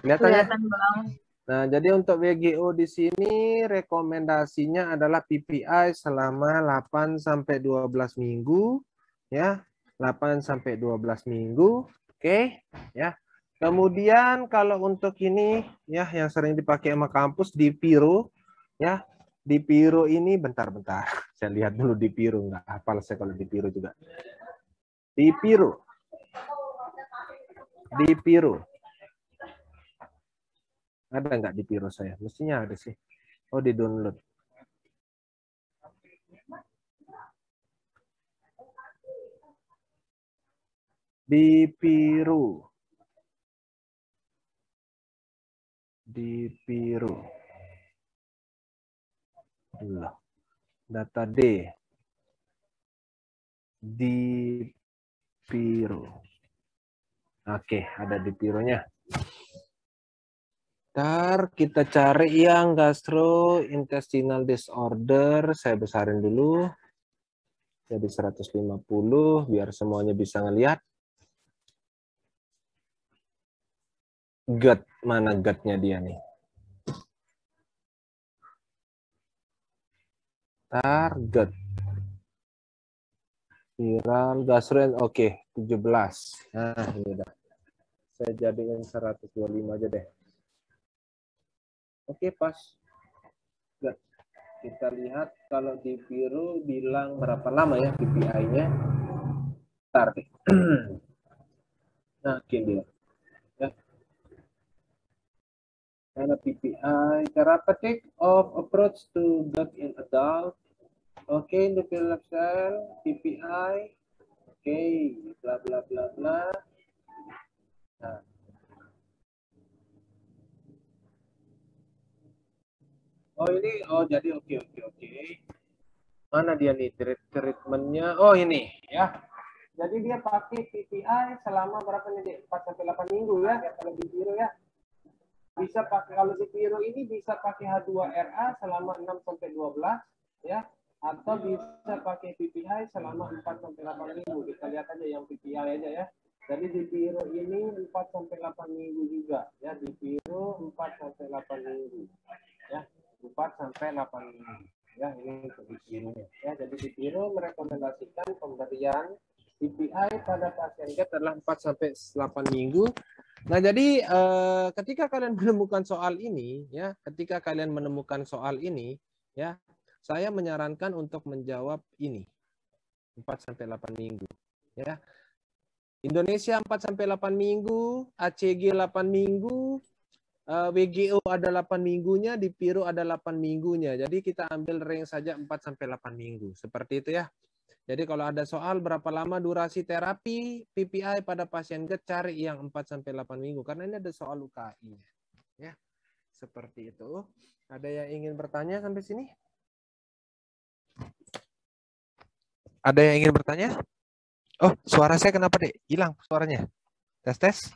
Kelihatan ya? Bang. Nah, jadi untuk WGO di sini rekomendasinya adalah PPI selama 8-12 minggu, ya. 8-12 minggu. Oke, ya. Kemudian kalau untuk ini, ya, yang sering dipakai sama kampus di Piro, ya. Di Piro ini bentar. Saya lihat dulu di Piro, nggak hafal saya kalau di Piro juga. Di Piro. Ada nggak di Piro saya? Mestinya ada sih. Oh, di download. Di Piro. Loh. Data D. Di Piro. Oke, ada di Pironya. Ntar kita cari yang gastrointestinal disorder. Saya besarin dulu. Jadi 150 biar semuanya bisa ngelihat. GERD, mana GERD-nya dia nih? Target. Viral gastroenterologi, oke, 17. Nah, ini udah. Saya jadiin 125 aja deh. Oke, pas. GERD. Kita lihat kalau di biru bilang berapa lama ya PPI-nya. Ntar deh. Nah, oke dia. Ya. and a PPI, therapeutic of approach to gut in adult. Okay, in the field of cell, PPI. Okay, blah blah blah blah. Nah. Oh ini, oh jadi oke. Mana dia nih treatmentnya? Oh ini ya. Jadi dia pakai PPI selama berapa nih? 4-8 minggu ya, kalau di biru ya. Bisa pakai, kalau di biru ini bisa pakai H2RA selama 6-12 ya. Atau bisa pakai PPI selama 4-8 minggu. Kita lihat aja yang PPI aja ya. Jadi di biru ini 4-8 minggu juga ya. Di biru 4-8 minggu ya. 4-8 minggu ya, ini untuk di birunya ya. Jadi di biru merekomendasikan pemberian PPI pada pasien GERD adalah 4-8 minggu. Nah, jadi ketika kalian menemukan soal ini ya, saya menyarankan untuk menjawab ini 4-8 minggu ya. Indonesia 4-8 minggu, ACG 8 minggu, WGO ada 8 minggunya, di Piro ada 8 minggunya. Jadi kita ambil range saja 4-8 minggu. Seperti itu ya. Jadi kalau ada soal berapa lama durasi terapi PPI pada pasien GERD, cari yang 4-8 minggu. Karena ini ada soal UKI. Ya. Seperti itu. Ada yang ingin bertanya sampai sini? Ada yang ingin bertanya? Oh, suara saya kenapa, Dek? Hilang suaranya. Tes.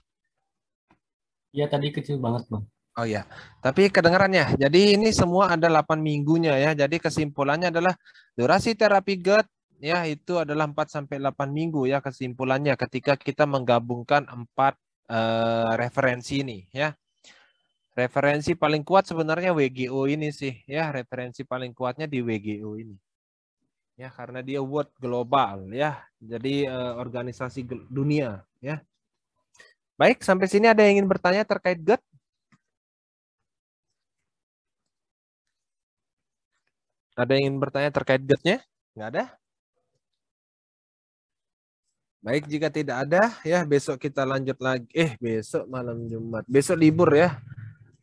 Ya, tadi kecil banget, Bang. Oh ya, tapi kedengarannya. Jadi ini semua ada 8 minggunya ya. Jadi kesimpulannya adalah durasi terapi GERD ya itu adalah 4-8 minggu ya kesimpulannya ketika kita menggabungkan 4 referensi ini ya. Referensi paling kuat sebenarnya WGO ini sih ya, referensi paling kuatnya di WGO ini. Ya, karena dia world global ya. Jadi organisasi dunia ya. Baik, sampai sini ada yang ingin bertanya terkait GERD? Ada yang ingin bertanya terkait GERD-nya? Nggak ada? Baik, jika tidak ada, ya besok kita lanjut lagi. Besok malam Jumat. Besok libur ya.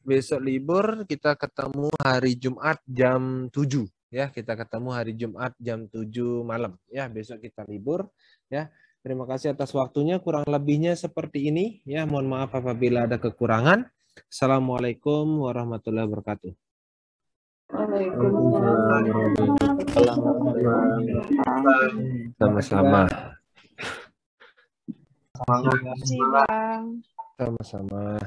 Besok libur, kita ketemu hari Jumat jam 7. Ya, kita ketemu hari Jumat jam 7 malam. Ya, besok kita libur. Ya, terima kasih atas waktunya. Kurang lebihnya seperti ini. Ya, mohon maaf apabila ada kekurangan. Assalamualaikum warahmatullahi wabarakatuh. Sama-sama. Terima kasih, Bang. Sama-sama.